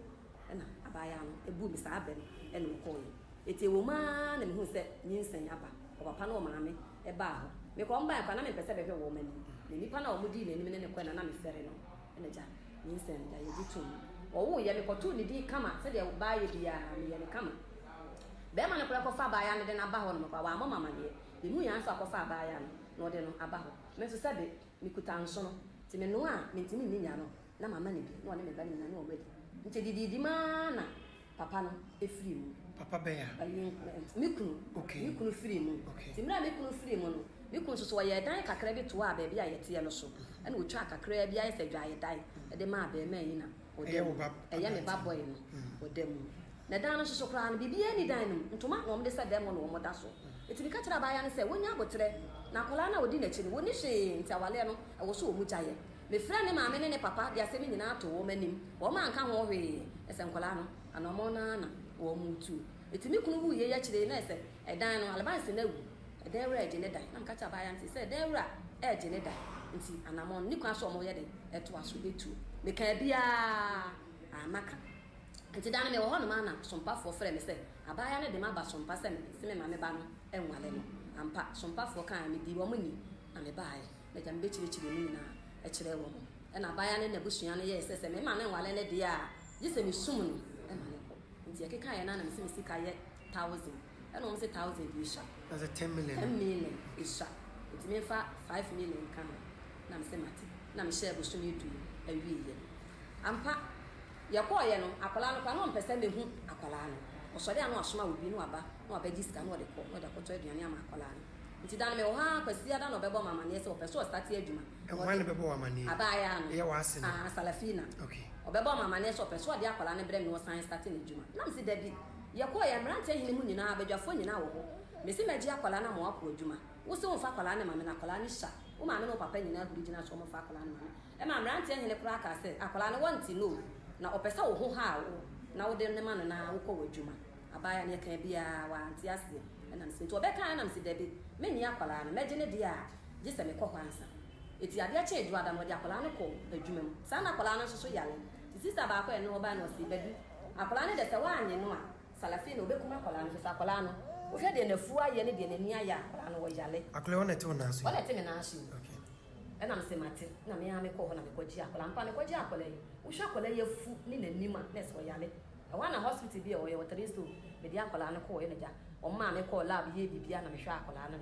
na abaya no ebu mi sa abe e no ko yi eti wo ma na me hu se nyinsan aba o papa na o maame e ba ho me ko mba kwa na me pese bebe wo mani ne nipa na o mudi ne ne ko na me fere no ene ja nyinsan ja ye bitum o wo ye me ko tu ni di kama se de ba ye bia me ye ne kama be ma ne ko fa abaya ne de na ba ho no kwa wa mama ne ye mu ya so akofa abaya no de no aba ho me so se de me kuta nso no ti me no a me ntimi ni nya no na mama ne bi no ne me ba ni na no o bedi nche didi mana papa no efiri mu papa be ya mikunu okay mikunu firi mu ti mra mikunu firi mu no mikunu so ye dan kakra bi to a ba bia ye te no so na wo twa kakra bia ye se dwa ye dan de ma ba ma yi na o de eye me ba boy no o de mu na dan no so kra no bibia ni dan no ntoma no mo de se dem no mo da so eti bi ka kira ba ya ne se wonya abotre na kola na odi na chi no woni hwe nti awale no e wo so o mu jaye me fra ne maame ne papa dia se me nyina to wo manim wo ma nka ho hwe ese nkola no anomo na wo mu tu etimi kunu wu ye ya kire na ese edan no albanse na wu edan wura eje ne dan na nka cha ba ya nti se edan wura eje ne dan nti anamo ni kwa so mo ye de eto aso betu me ka bia amaka nti dan me wo ho no ma na sompa fo frɛ me se abaya ne de ma ba sompa se me maame ba no enwale no ampa sompa fo kan me di wo mo ni na me ba ye na jam be chire ni na e kire wo na abaya ne busua no ye se me ma na enwale ne de a ji se me sum no e ma ne ko nti e keka ye na me se sika ye 1000 e no me se 1000 bi sha that's a 10 million isha nti me fa 5 million kan na me se mate na me share busu ni du awie ye ampa yakọ ye no akola no kwa no mpese mehu akola no osori anu asoma obi no aba no abegis kan no de ko no de koto aduane ama akola no nti dan me wo ha kwasi ada no bebo mama ne se opeso start adwuma e wo ne bebo mama ne abaya no ye wase no salafina okay obebo mama ne se opeso de akola ne bre me wo san start ne adwuma na msi dabi yakọ ye mrante hine mu nyina abadwafo nyina wo ho mesi magi akola na mo akọ adwuma wo se wo fa akola ne mama na akola ne sha wo mama no papa nyina huru gina so mo fa akola ne mama e ma mrante hine kura ka se akola ne wanti no na opesa wo ho ha wo na wo de ne ma no na wo kọ adwuma abaya ne kan bia wa anti ase na nsi to obeka na nsi dabi me ni akwala na meje ne dia je se me kọ kwansa eti ade a che edu adam wo de akwala ne kọ adwuma mu sa na akwala no so yale ti sister ba akọ ene oba na osi bedu akwala ne de se wa anye no a salafi na obekuma akwala no so akwala no wo hwe de na fu aye ne de na ni aya akwala no wo yale akwala wona te wona so wona te me na ashi okay na mse mate na me ya me kọ ho na me kọ ji akwala mpa me kọ ji akwala yi wo hwe akwala ye fu ni na nima na se wo yale wana hospital bi o ye water store me dia akwala no kọ ye na ja o ma me call lab ye bibia na me hwa akola no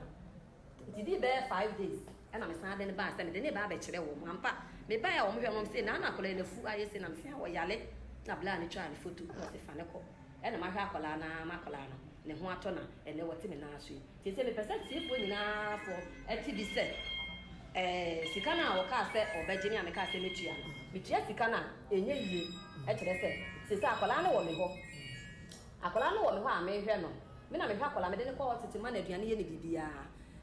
nti di be 5 days e na me san de ne ba se me de ne ba be kire wo ampa me ba ya o me hwe mo se na na akola ne fu aye se na me fa wo yale na bla ne twa ne photo o se fa ne ko e na ma hwa akola na ma akola no ne ho ato na e ne wote me na aso ti se me pesa ti fo nyina fo e ti bi se sika na wo ka se obeje ni ame ka se metua no metua sika na enye yie e kire se akola no wo me ho akola no wo me ho a me hwe no me na me hwa akola me de ne ko tete ma na aduane ye ne bibia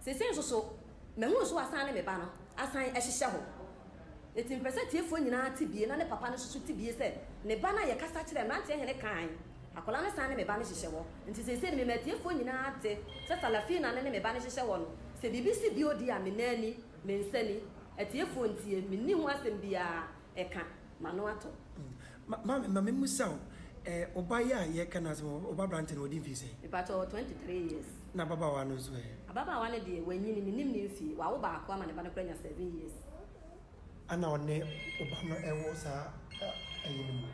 sesen so me hu so asan ne me ba no asan e hyehye ho eti mpese tiefo nyina tibie na ne papa no susu tibie se ne ba na ye kasa kire na ante hene kan akola ne san ne me ba ne hyehye ho nti sesen me tiefo nyina ate se salafi na ne me ba ne hyehye ho no se bibisi bi odi a me nani me nsani etiefo ntie me ni ho asem bia e ka ma no ato ma me musa obaya ye kana so oba brante no odi mfise about 23 years na baba wa no so ababa wa ne de wanyini ni nim ne mfi wa wo ba akwa ma ne ba ne kwanya 7 years ana one oba no ewo sa ayinu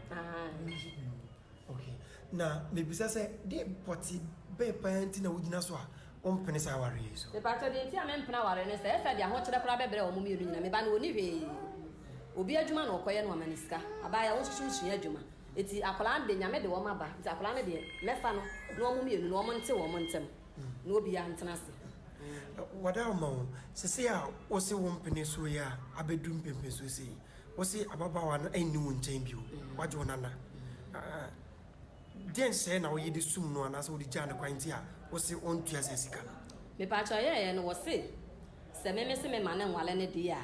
okay na me bisa se de poti be panti na wugina so a ompene sa ware so me pato de ntia me mpena ware ne se e fa de ho kire kra bebre o mu mienu nyina me ba no oni hwe obi adwuma na okoye no amaniska abaya wo susu adwuma eti akola de nyame de wo ma ba eti akola ne de mefa no no omu mienu no omo nte wo mo ntem no obi ya ntena se wada mo se a wo se wo mpene so ya abedum pempe so se wo se ababawa no eni wo nchen bio waje wo nana den se na wo yedi sum no ana se wo di jana kwanti a wo se ontua se sika no me pa cha ye no wo se me me ma ne nwale ne de a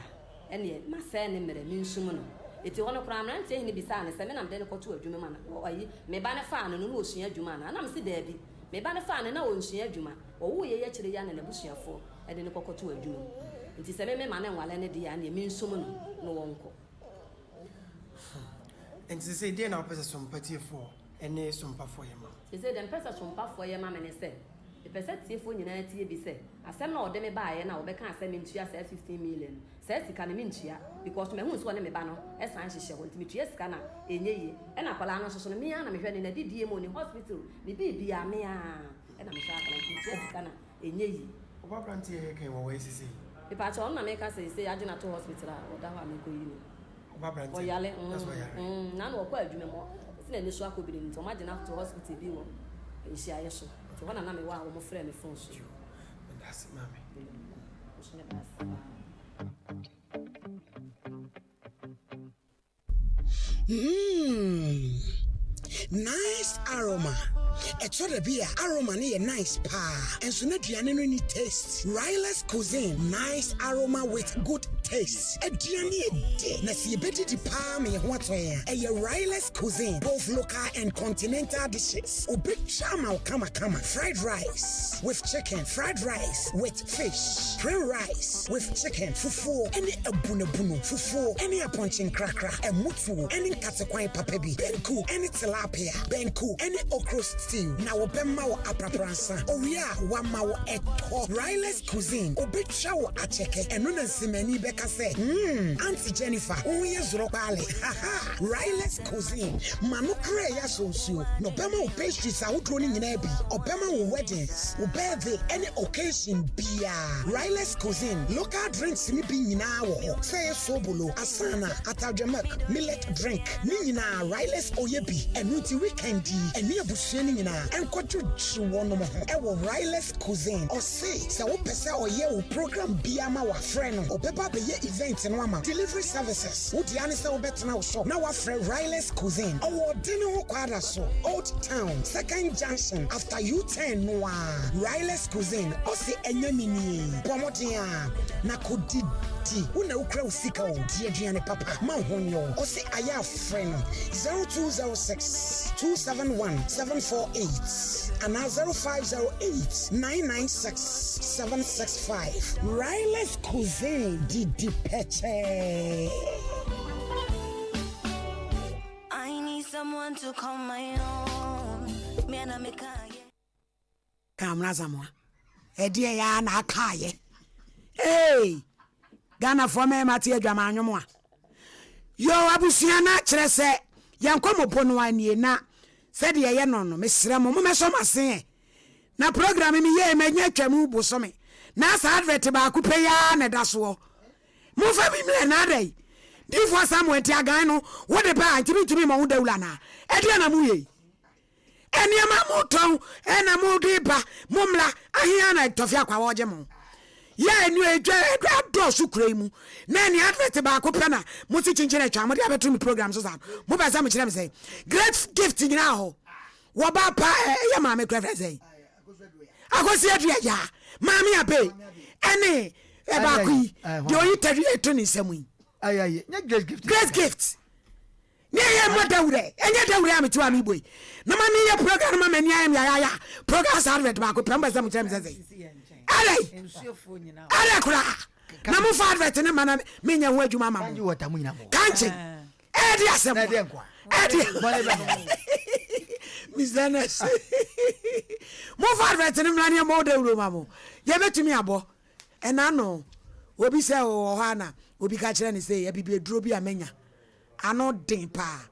ene ma se ne mere mi nsum no eti hono kra amran tie hini bisa ne se me na mde ne kwoto adwuma ma na oyi me ba ne fa no no osua adwuma na me se da bi me ba ne fa ne na onsua adwuma owo ye ye kire ya ne busuafo e de ne kwoto adwuma nti se me ma ne nwale ne de ya ne me nsum no wonko nti se dey na opese sompatie for ene sompa for yema se dem pesa sompa for yema me ne se the person tiefo nyina tie bi se asem na ode me ba ye na obeka asem ntua se 15 million se sika ne mentua because me hu so ne me ba no esan hyehye ho ntimi tua sika na enye ye e na kwala no so no me ya na me hwe ne na didie mo ni hospital ni bibia me a e na me hwa kwala ntimi tua sika na enye ye oba planti e ke wo we sisi e pa cho na me ka se agina to hospital a oda ha me ko yi ni oba planti o yale na no kwa adwuma mo se na ni so akobiri nti o ma agina to hospital bi wo e hia ye so so wana na me wa wo mo frɛ me phone so that's mami Nice aroma. It's what be aroma ni nice pa. And so na duane no ni taste. Riley's Cuisine, nice aroma with good taste. Duane de na si bedi di pa me ho atoya. Riley's Cuisine, both local and continental dishes. Obi chama kama fried rice with chicken, fried rice with fish, plain rice with chicken, fufu, any abuna fufu, any aponchin cracker, and mutu, any katakwan papebi, benku, any tilapia, benku, any okra stew. Now obema wa aprapransa. Oria wa ma wa eto. Riley's Cuisine. Obi chawo acheke. Eno na simeni beka se. Auntie Jennifer. Oye zropale. Haha. Riley's Cuisine. Manu kre ya so. No bema o pastries sa udroni nyina bi. Obema o weddings. O birthday any occasion bia. Riley's Cuisine. Local drinks ni bi nyina wo. Say sobolo, asana, atadjamek, millet drink. Ni nyina Riley's oyebi. Eno ti weekendi. Eni abusuani nyina. Enkoju chiwono mo. Ewo Riley's Cuisine. O say wo pese oye o program bia ma wa frɛ no. Obeba be ye event no ama. Delivery services. Wo dia ne se wo betena wo shop. Na wa frɛ Riley's Cuisine. Owo dini ho kwada so. Old Town, Second Junction after U10 noa. Riley's Cuisine. O say enyamini. Pomodia na kodidi. Una ukra usika o di aduane papa. Ma honyo. O say aya frɛ no. 0206 271 748 and 0508 996 765. Riley's Cuisine Didi Peche. I need someone to call my own. Me and I make Kamra Zamwa. Edie ya na akaye. Hey! Ghana for me mati adwama anwomwa. Yo abusua na kyerɛ sɛ yankɔmɔ pono anie na sɛ de yɛ no mesrɛ mo meso masen na program mi ye manya twam boso me na sa advert ba ku pe ya na da so mo fa bi mle na dai di fo Samuel ti agan no wo de ba ntimi ma wo dawula na e de na mu ye eni ma mo ton e na mo de ba mo mla ahia na tofia kwa wo je mo ya enu edwa do su kura mu na ni advert ba ko pena mo ti chinchine twa mo de abetu mi program so sa mo ba sa mo kire me say great gift nyina ho wo ba pa ya ma me kura say akosi adua ya ma me abe ene e ba ku de oyi tari eto ni samu aye great gift ni ye mo dawure enye dawure am tiwa mi boy na ma ni ye program ma mani am ya program sa advert ba ko pemba sa mo kire me say ale kura na mo fa advert ne mana me nya ho adwuma ma mo kanche e di asem e di mizanas mo fa advert ne mana ne mo dawuro ma mo ye betumi abo e na no obi se o ho ana obi ka kire ne say ya bibie duro bi amenya ano den pa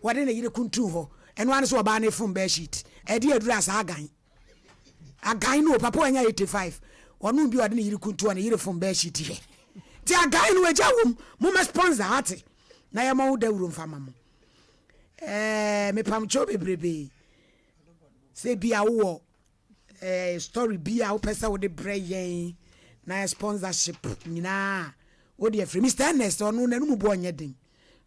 wade ne yire kuntu ho eno ane so oba na fun be sheet e di adura asa agan no papa anya 85 onu bi wade ne yire kuntu na yire fun be sheet he ti agan no eja wom mo ma sponsor ate na ya ma wo dawuro mfama mo me pam cho bebrebe se bia wo story bia wo pesa wo de breyen na sponsorship nyina wo de free Mr. Ernest onu na nu bo onye den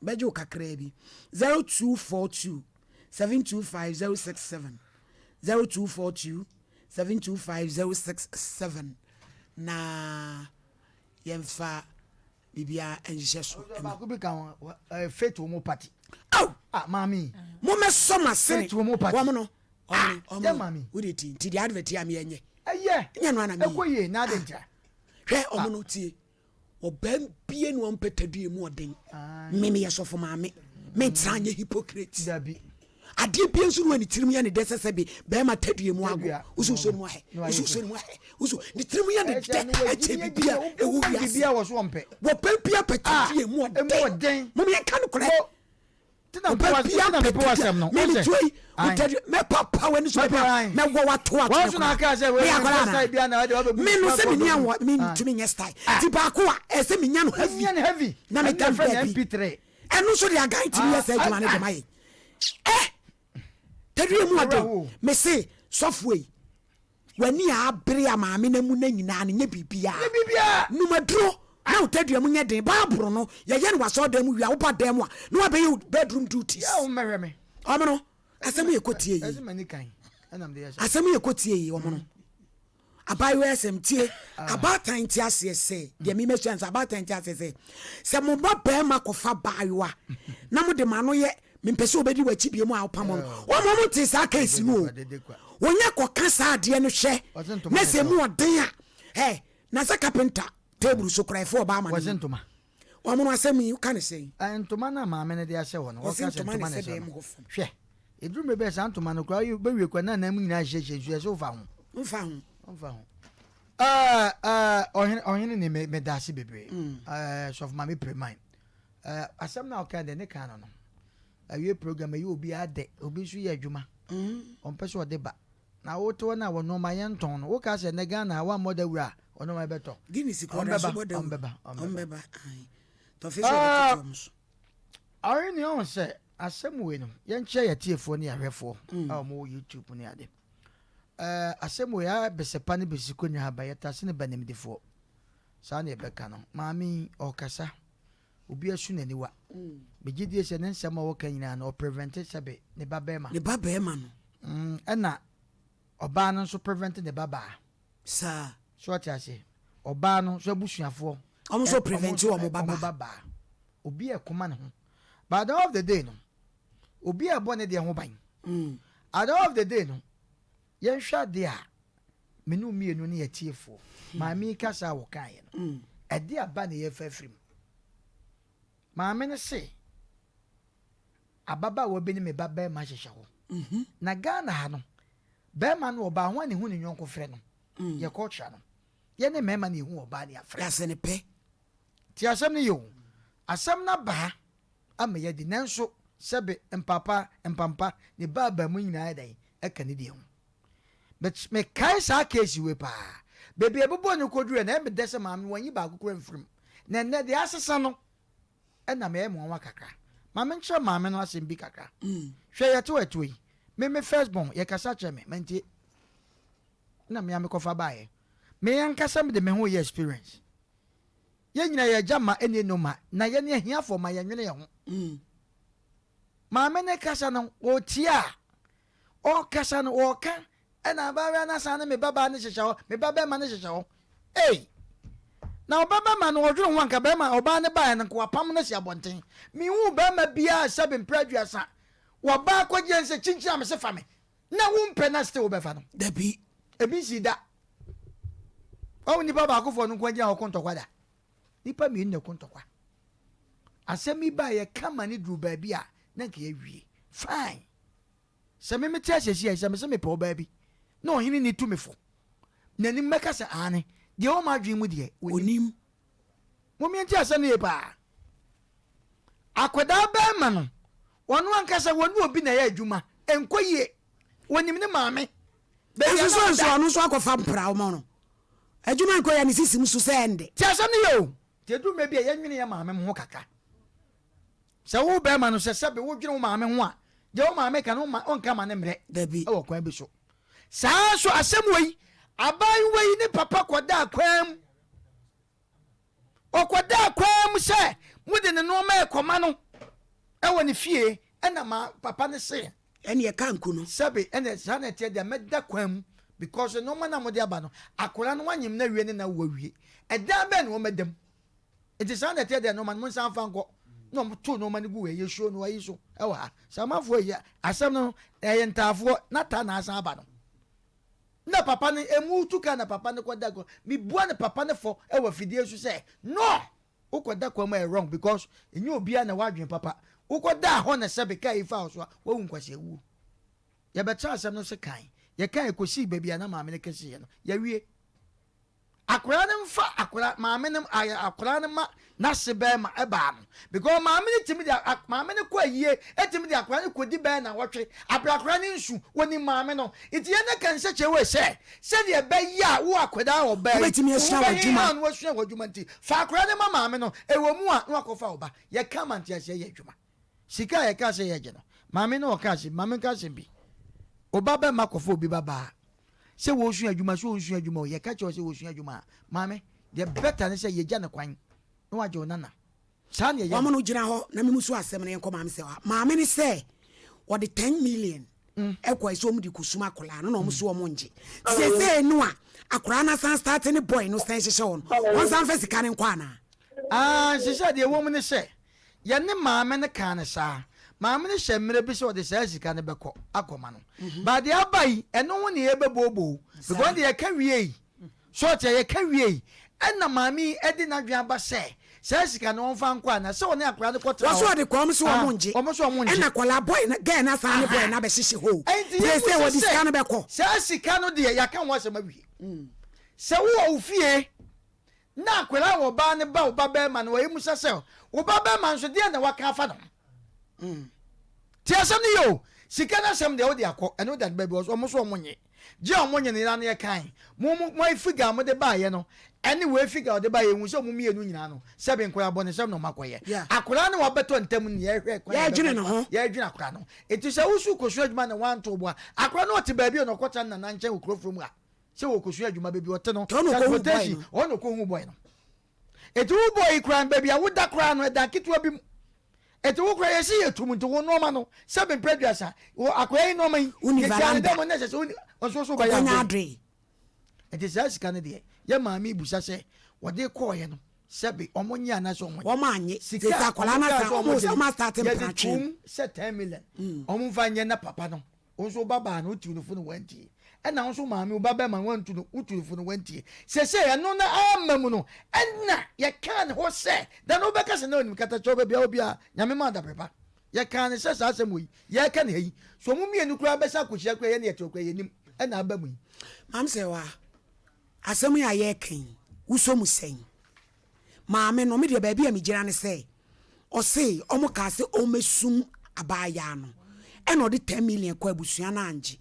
beje o kakra bi 0242 725067 0242 725067 na yemfa bibia enhye so ba ko bi kan faith wo mo party oh mami mo me so masene faith wo mo party wo mo no ya mami wo de ti the advert am enye eye no na me ekoye na de ntia hwe omo no tie obam bie no mpetadue mu oden me yesofo maame me tranye hypocrite dabi ade bia nso no ani tirim ya ne desese bi be ma tadue mu ago ususo mu he ususo mu he usu ni tirim ya ne de eche bibia ewu bibia wo so ompe wo pempia petadue mu oden mo me kan kore tina po wasem no me ni twoi me papa wani so bia me wo wato ato wo so na ka say we style bia na de obebu me no se me nya wo me ntumi nya style ti ba ko a e se me nya no heavy na me kan mp3 enu so de agan ti me say juma ne de mai tadue mu ade me say software wani abre amaame na mu na nyina ne nya bibia numaduro na tadue mu nya den baaburo no ye ye ne waso dem wi a wo pa dem a no wa be bedroom duties ya o mehwe me omo no asem ye kotie yi mani kan enam de ya asem ye kotie yi omo no abayo asem tie abatan tie ase se de mi mesu ansa abatan tie ase se se mo ba ba ma kofa bayo a na mo de ma no ye mempese obedi wachi bie mu a opam no wo mo ti sa case no wonya koka sa ade no hwe na se mu oden a na sa carpenter table so cry for ba ma no wasentoma wo mo asem yi kan say ntoma na maame ne de ahye wo no wo ka se ntoma ne se hwe eduru me be sa ntoma no kwa be wie kwa na na mu nyina hye so fa ho Oheneni ni me dasi bebre so of mami pre mine asem na oka de ne kan no awie program yi obi ade obi su ye adwuma on pese o de ba na wo to na wo no ma ye nton no wo ka se ne ga na wa moda wura ono ma beto gini si ko so moda on beba to fe so beto Oheneni on se asem we no ye nche ye tiefo ne ahwefo a mo YouTube ne ade asemo ya besepa ne besiko nya ba yeta se ne banemdefo sa ne beka no maami okasa obi asu nani wa begidie se ne nsema wo kan nyina no prevent sebe ne babema no na oba no so prevent ne baba sa so atiase oba no so abusuafo omo so prevent wo mo baba obi ekoma ne ho by the end of the day no obi abone de ho ban at the end of the day no yen hwa de a menu mienu ne yetiefo maami kasa wo kan ye no ade aba ne ye fafrim maami ne se ababa wo bi ne me baba ma hyehye ho na Ghana ha no be ma no oba ho ne hu ne nyonko frɛ no ye culture no ye ne me ma ne hu oba ne afrɛ ya se ne pe ti asɛm ne yo asɛm na ba ama ye di nanso sebe mpampa ne baba mu nyina dai eka ne die ho but me kai sa case we pa baby ebobo ne kodure na me dese maame wanyi ba akokora mfrim na ne de asesa no na me mo wa kakra maame nche maame no asem bi kakra hwe ye to etoi me first born ye kasa che me mantie na me amekofa baaye me yankasa me de me ho ye experience ye nyina ye jama ene no ma na ye ne ahia for ma ye nwene ye ho maame ne kasa no o tia o kasa no o kan ena ba na sa na me baba ne hyehye me baba ma ne hyehye na obaba ma no odwo ho anka ba ma oba ne ba ne ko apam na si abonten mi hu ba ma bia sabe mpraduasa wo ba ko jense chinchi am se fa me na wo mpe na ste wo be fa no da bi ebi si da o ni baba akofo no kwanya ho kontokwa da nipa mi ne kontokwa asemi ba ye kama ni dru ba bi a na nke awie fine se me meti ahyehye se me se me pe oba bi na ohini ni tu me fo na ni mmeka se ane de o ma dwen mu de onim mo mi enti asa ne pa akoda ba ma no wonu ankasa wonu obi na ya adwuma enkoye wonim ne maame be so anu so akofa mpra o mo no adwuma enkoye ne sisim so sende ti asa ne yo ti edu me bi ya nwene ya maame mo kaka se wo ba ma no se sebe wo dwene wo maame ho a je wo maame ka no onka ma ne mre da bi e wo kwa bi so saa so asem wei abai wei ne papa koda akwam okoda akwam se mude ne no ma ekoma no e woni fie ena ma papa ne se ene ye kanku no sabe ene sana tie de meda kwam because no ma na mode aba no akora no wanyem na wie ne na wawie eda be ne wo medam it is under the no man Monsan Fango. No, 2 no man go, you show no issue. Oh, some of where I some no, I enter for not an asabano. Na papa ne emu tu ka na papa ne kwada go mi bua ne papa ne fo e wa fidie so say no ukwada kwa ma wrong because enye obia na wadwen papa ukwada ho na se be kai fa so wo nkwase wu ya be cha asem no se kan ye kan kosi bebia na maame ne kese ye no ya wie akora ne mfa akora maame ne akora ne ma na se be ma e ba no because maame ne timi dia maame ne kwa yie etimi dia akora ne kodi be na wotwe abrakora ne nsu woni maame no itiye ne kan se chewe se de be ya wo akoda wo be betimi esua wadwuma wo sua wadwuma nti fa akora ne ma maame no ewo mu a no akofa oba ye ka mantia se ye adwuma sika ye ka se ye je no maame no ka se maame ka se bi oba be makofo obi baba se wo sua adwuma so wo sua adwuma ye ka che wo se wo sua adwuma maame the better ne se ye gya ne kwan no waje onana sa ne ye wa mo no gira ho na memu so asem ne enko maame se wa maame ne se wo de 10 million ekwa iso mu di kusuma kola no mo so wo mo nje se no a akora na san start ne boy no san hyehyɛ won won san fa sika ne nkwa na hyehyɛ de wo mu ne se ye ne maame ne kan ne sa maame ne hyɛ mmere bi se wo de sa sika ne bɛkɔ akoma no ba de abai ɛno ho ne ye bebobo because de ye ka wie so te ye ka wie ɛna maame ɛde na dwan ba se sa sika no mfa nkwa na se wo ne akora ne kɔtra wo so de kom so wo mo nje ɛna kola boy na ga na san ne boy na be hyehye ho se wo de sika ne bɛkɔ sa sika no de ya kan wo asɛm awie se wo ofie na akwela wo ba ne ba wo ba be ma no wo musa se wo ba be ma nso de na waka afa no ti asɛm ne yo sika na asɛm de wo de akɔ ɛno da ba bi wo so mo so mo nye je o mo nye ne na ne kan mo figa mo de ba ye no ɛne we figa de ba ye hu so mo mienu nyina no se be nkora bɔ ne sɛm no makoye akwela ne wo beto ntam ne ye hwɛ kwa ye adwene no ho ye adwene akwela no eti se wo su kosu adwuma ne wan to bo akwela no te ba bi no kɔta na nkyɛn wo krofrom a se wo kosu adwuma be bi wote no ono ko hu boy no eti wo boy kran ba bi a wo da kran no da kitwa bi eti wo kran ye si etum nti wo no ma no se be preduasa wo akwela yi no ma yi univalanda mo ne se so ba ya adre eti se sika ne de ye maami busa se wo de ko ye no se be omonya na so omonya wo ma anye sika kola na sa mo so ma start patron se 10 million omo fa nye na papa no onso baba no tu no fu no wanti ena onso maami baba ma wantu no utu fu no wanti se no na amamu no ena ye kan ho se da no be ka se na onim kata chobe bia obi a nyame ma da prepa ye kan se sa asem yi ye kan yi so mu mienu kura be sa kochia kura ye na ye to kura ye nim ena abamu yi mam se wa asem ya ye kan uso mu sen maame no me de ba bia me gira ne se o se o mo ka se o mesum abaya no ena o de 10 million kwa abusua na anje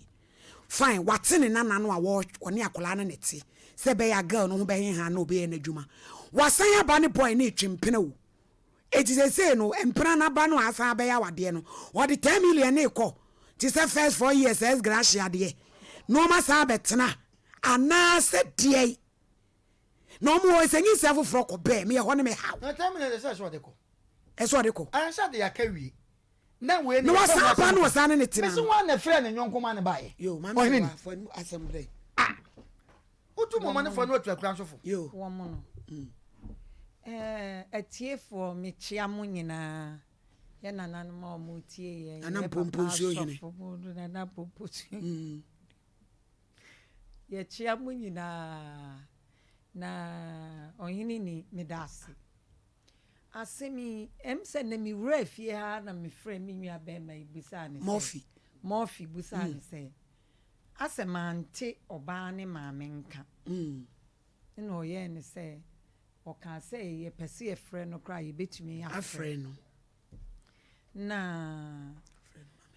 fine watene nana no a wo ne akola na neti se be ya girl no ho be hen na obi na adwuma wasan aba ne boy na etwimpena wo eti se no empena na ba no asan be ya wade no o de 10 million na ekọ ti se first 4 years as gracia de no ma sa betena ana se de no mo se nyi se foforo ko be me ho ne me how na 10 million se so de ko eso de ko an sha de ya ka wi na we no wasa ba no wasa ne tina me so one na friend ne nyonko ma ne bae yo mama for assembly utu mo ma ne for no otu akran so fo yo wo mo no atiefo me chia mo nyina ye nananom ma mo tie ye ana pompo nso yene na pompo ye chia mo nyina na Oheneni medase asemi emse na mi wura fie ha na me frɛ me nwa ba ma ibusa ne morphy busa ne se asemante oba ne maame nka na oye ne se oka se ye pese ye frɛ no kra ye betumi afrɛ no na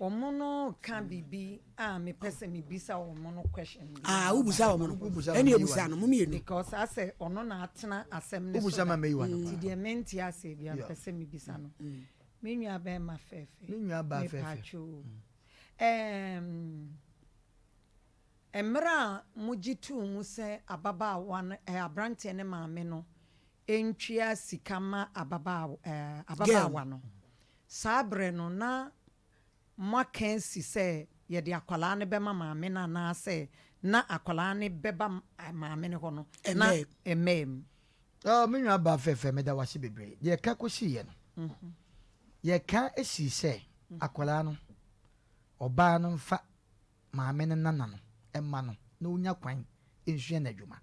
omono kan bibi a me pese me bisa omono question ubusa omono eni ebusa no mumi enu because I say ono na atena asem ne ubusa ma meyiwa no ti de menti ase bia pese me bisa no me nwa ba ma fefe me nwa ba fefe emra mujitu mu se ababa wan abrante ne maame no entwia sikama ababa no sabre no na makensi se ye de akwala ne bema maame na se na akwala ne beba maame ne ho no na emem Oh, me nwa ba fefe me da wase bebre. Ye ka kosi ye no. Ye ka esi se akwala no. Oba no mfa maame ne nana no emma no na onya kwan enhwe na adwuma.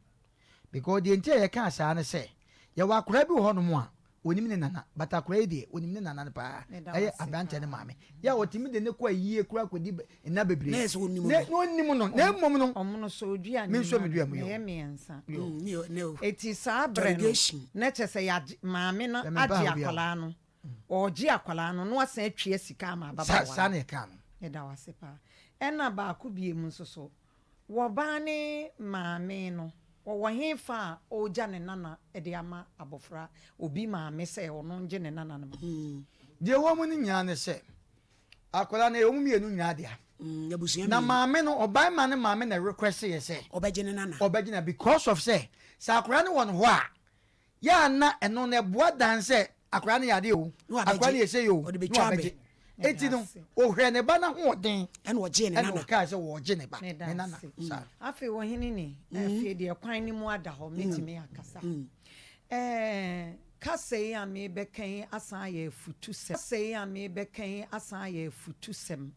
Because the entire ye ka asa ne se ye wa akwara bi ho no mo a onim ne nana but akwara de onim ne nana ne pa. Eye abante ne maame. Ya otimi de ne kwa yie kura kodi na bebre. Na so onim no onim no na mmom no. Omo no so dua Me so me dua mo yo. ye miensa. No. Eti saa bre no na chese ya maame no agi akwala no. Ogi akwala no no asan atwe sika ma baba wa. Sa na ka no. Eda wase pa. Ena ba ko bie mu nsoso. Wo ba ne maame no. Wo hefa oja ne nana ede ama abofra obi maame se ono nje ne nana no. Je wo mu ni nya ne se. Akwala na emu mienu nya dia. Na maame no oba ma ne maame na request ye se. Obeje ne nana. Obeje na because of say. Sa akwala ne won ho a. Ya na eno na boa dan se akwala ne yade o. Akwala ne se yo. Eti no ohwe ne ba na ho den ene oje ne nana ka se wo oje ne ba ne nana sa afi wo Oheneni afi de kwan ni mu ada ho metimi akasa kase ya me bekan asan ya futu sem kase ya me bekan asan ya futu sem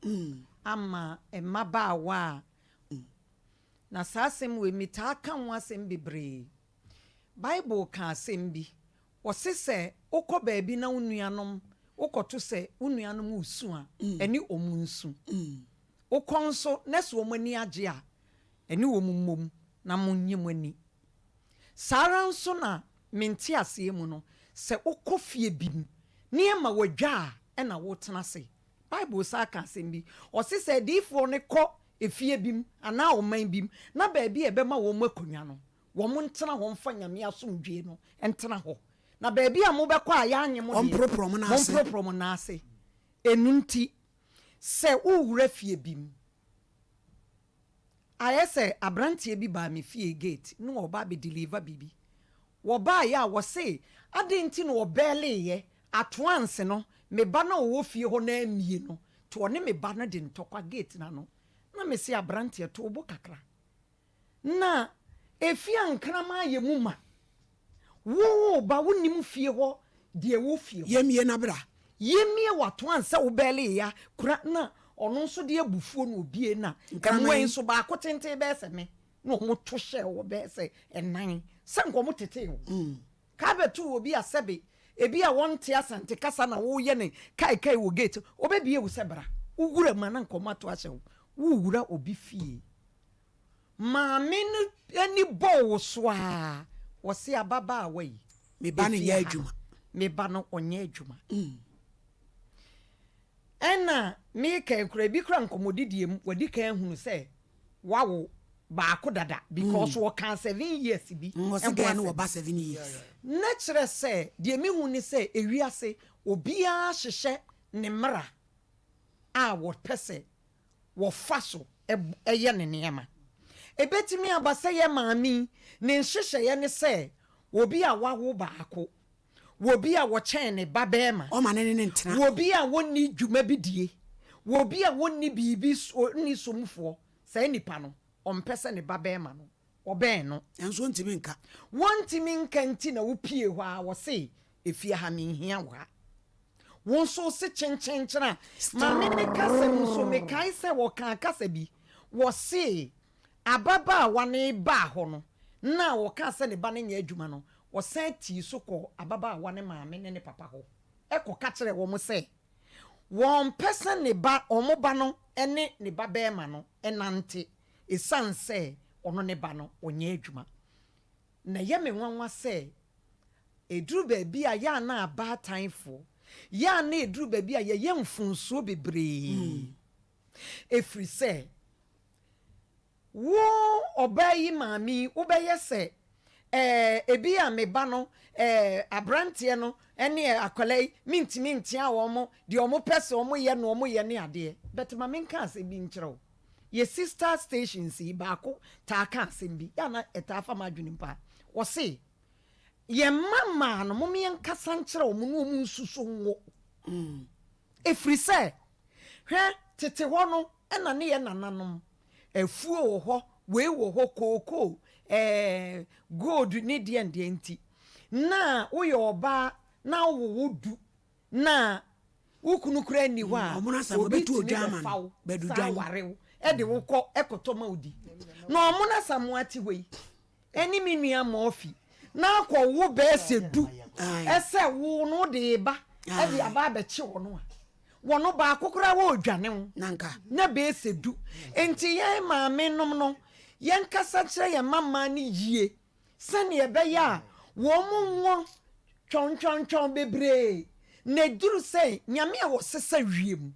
ama emaba wa na sasem we mita kan wasem bebre Bible ka asem bi wo sese okoba bi na unuanom ukoto se unuanom usu a eni omunsu ukonso neso omani age a eni omummom na munyem ani sara nso na menti ase mu no se ukofie bim ne ma wadwa a na wotena se Bible sa ka asem bi o se difo ne kɔ efie bim ana oman bim na ba bi ebema wo makonwa no wo mo ntena ho mfa nyame asomdwe no entena ho na baby a mo bekọ a ya anyem de onproprom na ase enunti se uwura fie bim ayese abrantie bi ba me fie gate no oba be deliver bibi wo ba ya wo se adenti no obele ye atoanse no me ba na wo fie ho na amie no to one me ba na de ntokwa gate na no na me se abrantie to obo kakra na efie ankrama ye mu ma wo ba wonim fie ho de wo fie yemie na bra yemie wato ansa wo bele ya kura na ono nso de abufuo na obie na nwen so ba akotente be se me na mo to hye wo be se enan sanko mo tete wo ka betu obi asebe ebi a wonte asante kasa na wo ye ne kai wo gate obebie wo sebra ugura ma na nkomato ahye wo wura obi fie maame no ani bo wo so a wose ababa awai me ba ne ya adwuma me ba no onye adwuma ena me ka enkura bi kura nkomodidiem wadi ka ehunu se wawo ba ko dada because wo kan 7 years bi enko no ba 7 years na kire se de me hu ni se ewiase obia hyehye ne mra a wo pese wo faso eye ne niema ebetimi abasa ye maami ne nhyehyeye ye ne se obi a wawo baako wobi a wo chen ne babema o ma ne ntena wobi a wonni dwuma bidie wobi a wonni bibi ni somfo sai nipa no ompese ne babema no oben no enso ntimi nka wontimi nka nti na wo pie ho a wo se efie ha me hia wa won so se chenchenchena maame ne kasa mu so me kai se wo kan kasa bi wo se ababa wane ba ho no na wo ka se ne ba ne nya adwuma no wo san ti so ko ababa wane maame ne papa ho eko ka kire wo mo se won person ne ba omo ba no ene ne ba be ma no enante esanse ono ne ba no onye adwuma na ye me nwanwa se eduru ba bi a ya na aba tanfo ya na eduru ba bi a ye mfunso bebre efri se wo obayi mami ubeye se ebi a me ba no abrantie no ene akolai mintimi ntia wo mo de omo pese omo ye no omo ye ne ade but mami nka ase bi nkyerɛw ye sister stations yi baako ta ka ase bi ya na etafa madwuni mpa wo se ye mama no mo me nkasa nkyerɛw mo no mu nsusu ngo efri se hwe tete ho no ena ne ye nananom efuo wo ho we wo ho koko gold ni de enti na woyɛ ɔbaa na wo du na wokunu kura ni hɔ a obi tumi bɛfa wo saa ware wo ɛde wo kɔ ɛkɔtɔ ma odi na ɔmo na samu ate hɔ yi ɛni mi nua ma ɔfi na akɔ wo bɛɛsɛ du ɛsɛ wo no de ba ɛde aba abɛkye wɔ no a wɔno baako kora wo odwane wo na bɛɛsɛ du enti yɛn maame nom no yɛn kasa kyerɛ yɛn mama ne yie sɛnea ɛbɛyɛ a wɔn mo ngo twɔntwɔntwɔn bebree na duru sɛ nyame a wɔsesa wiem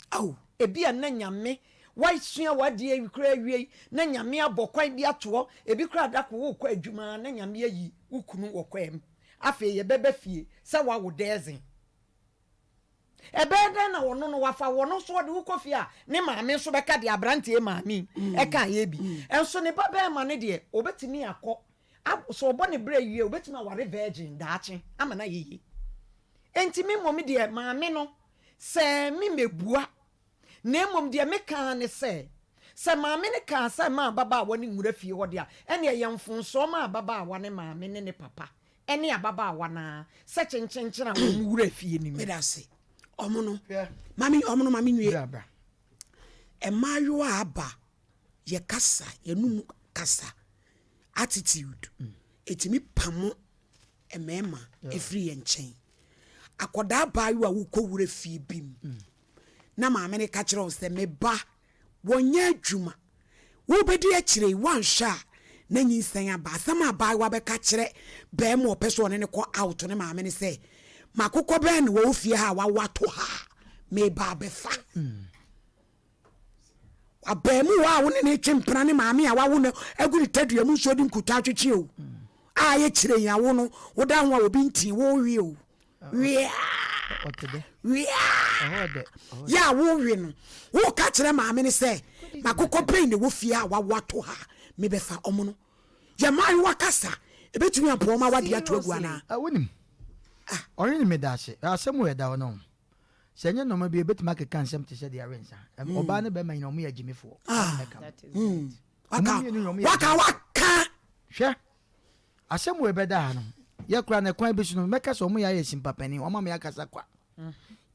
ebi a na nyame waisua wade kura awie na nyame abɔ kwan bi atoɔ ebi kura dako wo kɔ adwuma na nyame ayi wukunu wɔ kwam afei ye bɛbɛ fie sɛ wawo dɛzen ɛbɛda na wɔno no wafa wɔno so de wukɔ fie a ne maame so bɛka de abrante maame ɛka ye bi enso ne baba ma ne de obetimi akɔ so obɔ ne bra wie obetimi aware virgin daache ama na yeye enti me mom de maame no sɛ me mebua na mom de me kan ne sɛ maame ne kan sɛ ma baba wɔ ne nwura fie hɔ de a ɛne yɛ mfonso ma baba wɔ ne maame ne papa ɛne ababa wɔ na sɛ kyenkyenkyena wɔ nwura fie ni me da se ɔmo no mami nwie emayo aba ye kasa ye num kasa attitude etimi pamo emema efri ye nchen akoda bayo a wukɔ wura fie bim na maame ne ka kyerɛ wo sɛ me ba wonya adwuma wo bedi akyire wanhwa na nyinsan aba asama bayo abɛka kyerɛ bɛɛ mo pɛ so ne kɔ out ne maame ne sɛ makokɔ bɛɛ ne wo fie ha wawato ha me ba bɛfa abɛɛmu wa wo ne twempra ne maame a wawo no aguri tadua mu so di nkuta twetwe o a ye kyire ya wo no wo da ho a obi ntin wo wie o wie ya wo wie no wo ka kyerɛ maame ne sɛ makokɔ bɛɛ ne wo fie ha wawato ha me bɛfa ɔmo no ya mai wakasa ebetumi apɔ ma wade ato aguana wonim ɔre ne medase asɛm wɔ da no sɛ nyɛ nɔma bi ebetumi akeka nsɛm te sɛ de arensa ɔbaa ne bɛma nyina ɔmo yɛ gyimefoɔ waka hwɛ asɛm wɔ bɛda no yɛ kora ne kwan bi so no mɛka sɛ ɔmo yɛ simpapani ɔmo ma yɛakasa kwa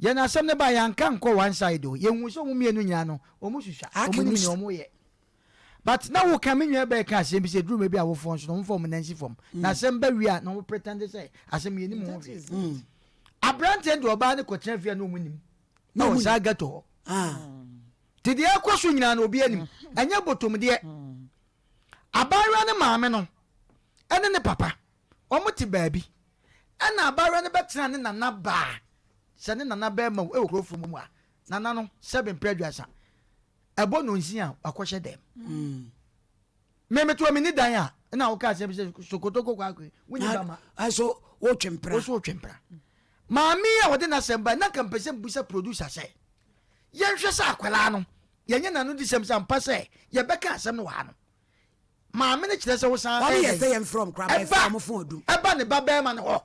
yɛn asɛm ne ba yɛnka nkɔ one side o yɛhu sɛ ɔmo mienu nyina no ɔmo susua ɔmo nim ne ɔmo yɛ but na wo ka me nwa be ka asɛm bi sɛ duru me bi awofo nso no mo fom nansi fom na asɛm ba wi a na mo pretend sɛ asɛm yɛ ni mo ho abrante ndo oba ne kɔtena fia no munim na wo sa gato ti de akɔso nyina na obi anim anya botom de abarwa ne maame no ɛne ne papa ɔmo ti baabi ɛna abarwa ne bɛtena ne nana ba sɛ ne nana ba ma e okrofo mu a nana no 7 preduasa ɛbɔ no nsi a akɔhyɛ dɛm me to me ni dan a na wo ka asɛm sɛ sokoto kokɔ akɔ woni ba ma aso wo twempra maami a wode na semba na kan pese busa producer sɛ yɛhwɛ sɛ akwala no yɛnyɛ nanu di sɛm sampa sɛ yɛbɛka asɛm no wa no maami ne kyerɛ sɛ wo san wale yɛ sɛ yɛm from crab from phone do ɛba ne ba bɛɛ ma ne hɔ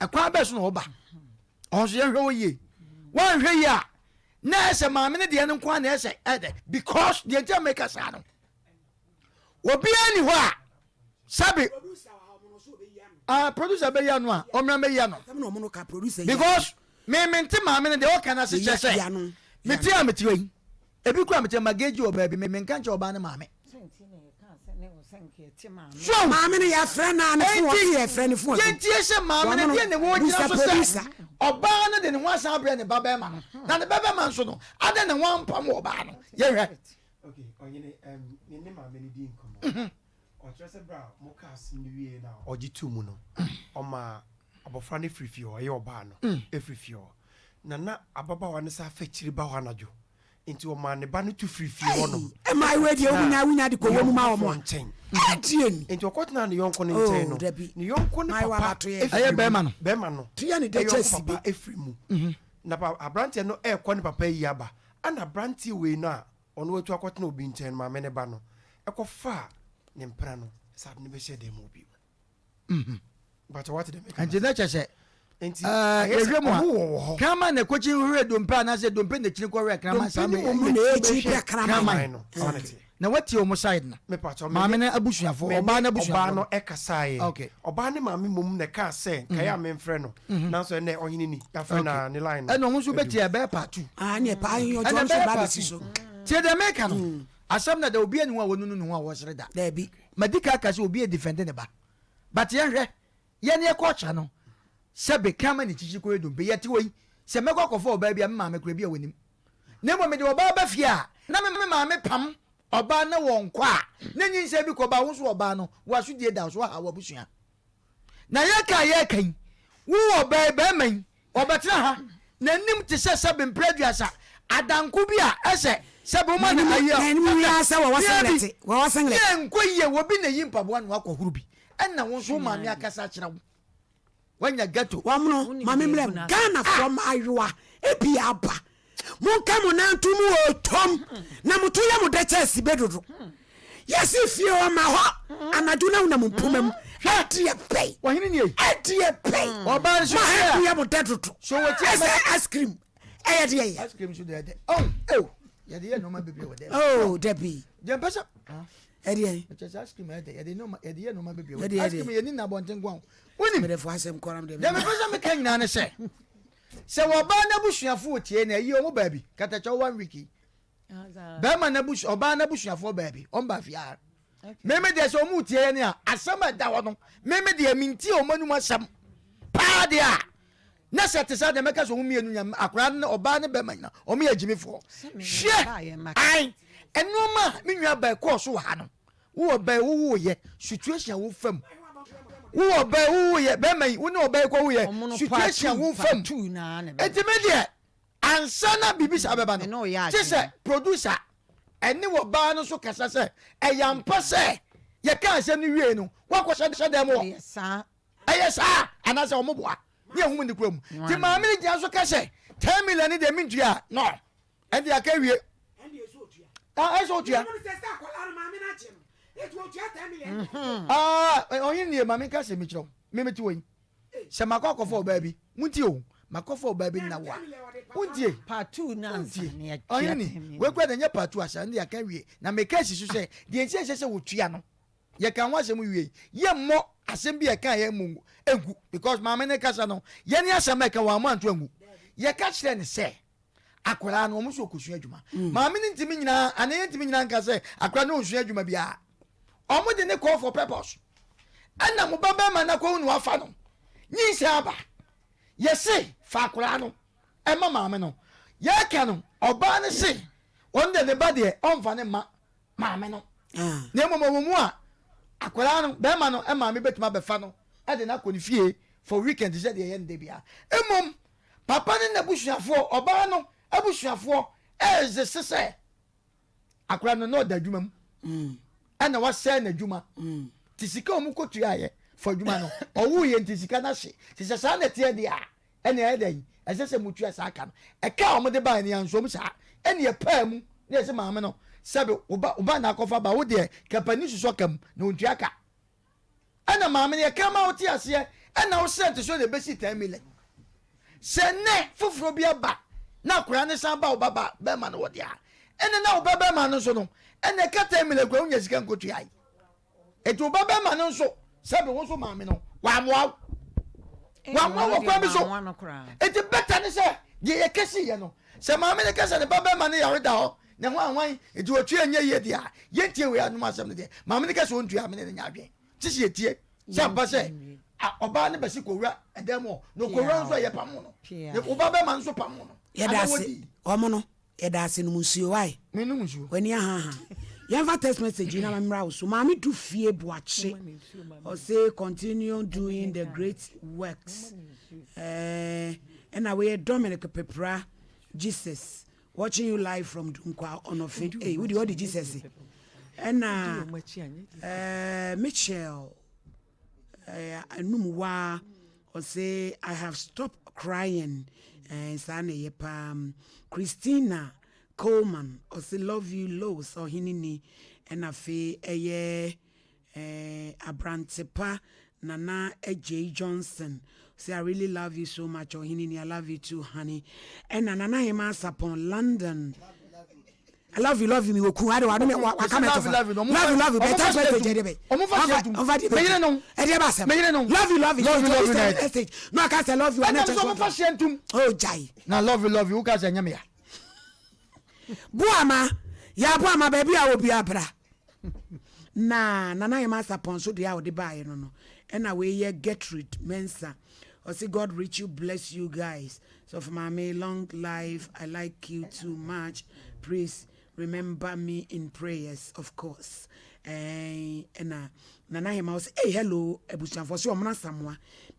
ɛkwa bɛ so no ba ɔnso yɛhwɛ wo yie wɔnhwɛ yi a na ɛsɛ maami ne deɛ no nkwa na ɛsɛ ɛdɛ because deɛ ntia make sa no obi ani hɔ a sabi producer be ya no a omra be ya no because me mente maame ne de o kana se kyese me ti a me ti yi ebi kura me ti mageji o ba bi me nka nche oba ne maame so maame ne ya frɛ na ne fo ye frɛ ne fo ye tie se maame ne de ne wo gyina so se oba ne de ne ho asan bre ne baba ma no na ne baba ma nso no ade ne ho ampam oba no ye hwɛ okay onyene ne maame ne di nkomo ɔkyerɛ bra mo cars ni wie na ɔgye tu mu no ɔma abɔfra ne frifie ɔyɛ ɔbaa no efrifie na ababawa ne sa fɛkyiri ba hɔ anadwo nti ɔma ne ba no tu frifie hɔ no ma iwe de wunya de ko wo mu ma wo nkyɛn adie ni nti ɔkɔtena ne yɔnko ne nkyɛn no ne yɔnko ne papa ɛyɛ bɛma no tuya ne de chesi bi efri mu na abrante no ɛkɔ ne papa yi aba ana abrante we no a ɔno watu akɔtena obi nkyɛn ma me ne ba no ɛkɔfa ne mpra no sa ne be shede mo bi but what the make anti na chese ehwe mo kama na kochi hwe dompe na se dompe na chini ko hwe krama sa me na echi pia krama no sanity na wati o mo side na me pacho maame na abusuafo oba na abusuafo oba no ekasae okay oba ne maame mom na ka se kaya me mfrɛ no nanso ne Oheneni ya frɛ na ne line ɛno ho so beti e be part 2 ne pa ayo jo so ba besi so tie de make no asam na da obi anu a wonu nu a wo sere da da bi madika ka se obi e defend ne ba but ye hwɛ ye ne ekɔcha no sebe kama ni chichi ko edum be yete woi se mekɔ kɔfo oba bia maame kura bia wanim na mo me de oba ba fia na me maame pam oba na won kwa na nyinse bi ko ba wo so oba no wa so die da so ha wa busua na ye kan wo oba ba man obetena ha na nim te se sebe mpraduasa adanko bi a ese sebe mo na ayi na ni ya sa wa wasenglete ye nko ye wo bi na yi mpaboa no akɔhuru bi ɛna wo so maame akasa kyerɛ wo wanya gato wamno mame mlem Ghana from Ayowa ebi aba monka mo nantum o tom na muto ya mo de chesi bedodo yesi fie o ma ho anadu na mo mpumam hwati e pay Oheneni ye adi e pay oba so ya mo dedodo so what ice cream e de ye ice cream so de oh ye de no ma bebre wo de oh debi je pesa e de ye ice cream e de no ma bebre wo ice cream ye ni na bonten gwan woni me de fo asem koram de me pesa me kan nyina ne se wo ba na busuafo tie na yi o mo baabi katacha 1 week ba ma na busu oba na busuafo baabi on ba fia meme de so mu tie ne a asama da wo no meme de minti o manum asam pa de a na sete sa de meka so mu mienu nyam akora na oba ne ba ma na o me agimifo hwe ai enoma me nwa ba ko so ha no wo ba wo ye situation wo fam wo ba wo ye be mai wo ne oba ko wo ye situation wo fam etimedie ansana bibisa beba no tise producer eni wo ba no so kasa se eyampa se ye kan se ni wie no wakɔ hyɛ dem wo ayesa anase o moboa ne ehum ni kurom ti maame ni gya so kase 10 million ni de mintua no endi aka wie eso otua Oheneni maame ka se mi kyerɛw memeti wo yi se makɔ fo ba bi munti o makɔ fo ba bi na wa untie part 2 na ne Oheneni we kwa de nye part 2 asa ndi aka wie na me ka sisu se de ensie se wotua no ye kan wa asem wie ye mmɔ asem bi ye kan ye mu egu because maame ne kasa no ye ne asem e kan wa mo anto egu ye ka kyerɛ ne se akora no mo so kosu adwuma maame ne ntimi nyina ane ntimi nyina nka se akora no nsu adwuma bia omo de ne call for purpose ana mo baba ma na ko nu afa no nyi se aba ye se fa akora no e ma maame no ye ka no oba ne se on de ne ba de on fa ne ma maame no ne mo mu a akora no be ma no e maame betuma be fa no e de na ko ni fie for weekend se de ye nde bia emom papa ne na busuafo oba no abusuafo eze sese akora no da dwuma mu ana wasa na dwuma tisika o mu kotu aye for dwuma no owu ye tisika na hye tise sa na tie dia ene edan esese mutu asa aka no e ka o mu de ba ne ansom sa ene e pa mu ne se maame no sebe oba na akofa ba wo de kapani suso kam na ontu aka ana maame ne ka ma oti ase ana wo sent so de besi 10 million se ne fufuro bia ba na akora ne san ba obaba be ma no wode a ene na obaba ma no so no ene ka 10 million kwa unya sika nkotu ai etu obaba ma no so sebe wo so maame no wa moa wo kwa bi so eti beta ne se ye ye kesi ye no se maame ne kesa ne baba ma ne yare da ho ne ho anwan etu otu anya ye dia ye tie we anum asem ne de maame ne kesa ontu ame ne nya adwen tisi ye tie se ba se oba ne besi kowura edemo no kowura nso ye pam no ye obaba ma nso pam no ye dase omo no ye dase no musuo wai menu musuo wani aha yemfa text message na mamra wo so maami du fie boache or say continue doing the great works and we Dominic Pepra Jesus watching you live from Dunkwa Onofin hey what did Jesus say and Mitchell Anumwa or say I have stopped crying and Sane Yepam Christina Coleman or say love you lows or Oheneni and afe Abrantepa Nana J Johnson say I really love you so much Oheneni I love you too honey and Nana Hemas upon London I love you me woku ade wa no wa come to love you better better jede be me no e dey ba sem love you no I can't say love you and so mo fa shentum oh jai na love you who ka say nyame ya buama baby a obi abra na ye master ponso de a wo de bae no and we ye get rid mensa or say God rich you, bless you guys. So for my long life, I like you too much. Please remember me in prayers, of course. And Nana him was hey hello, Ebuchan for so mna samwa.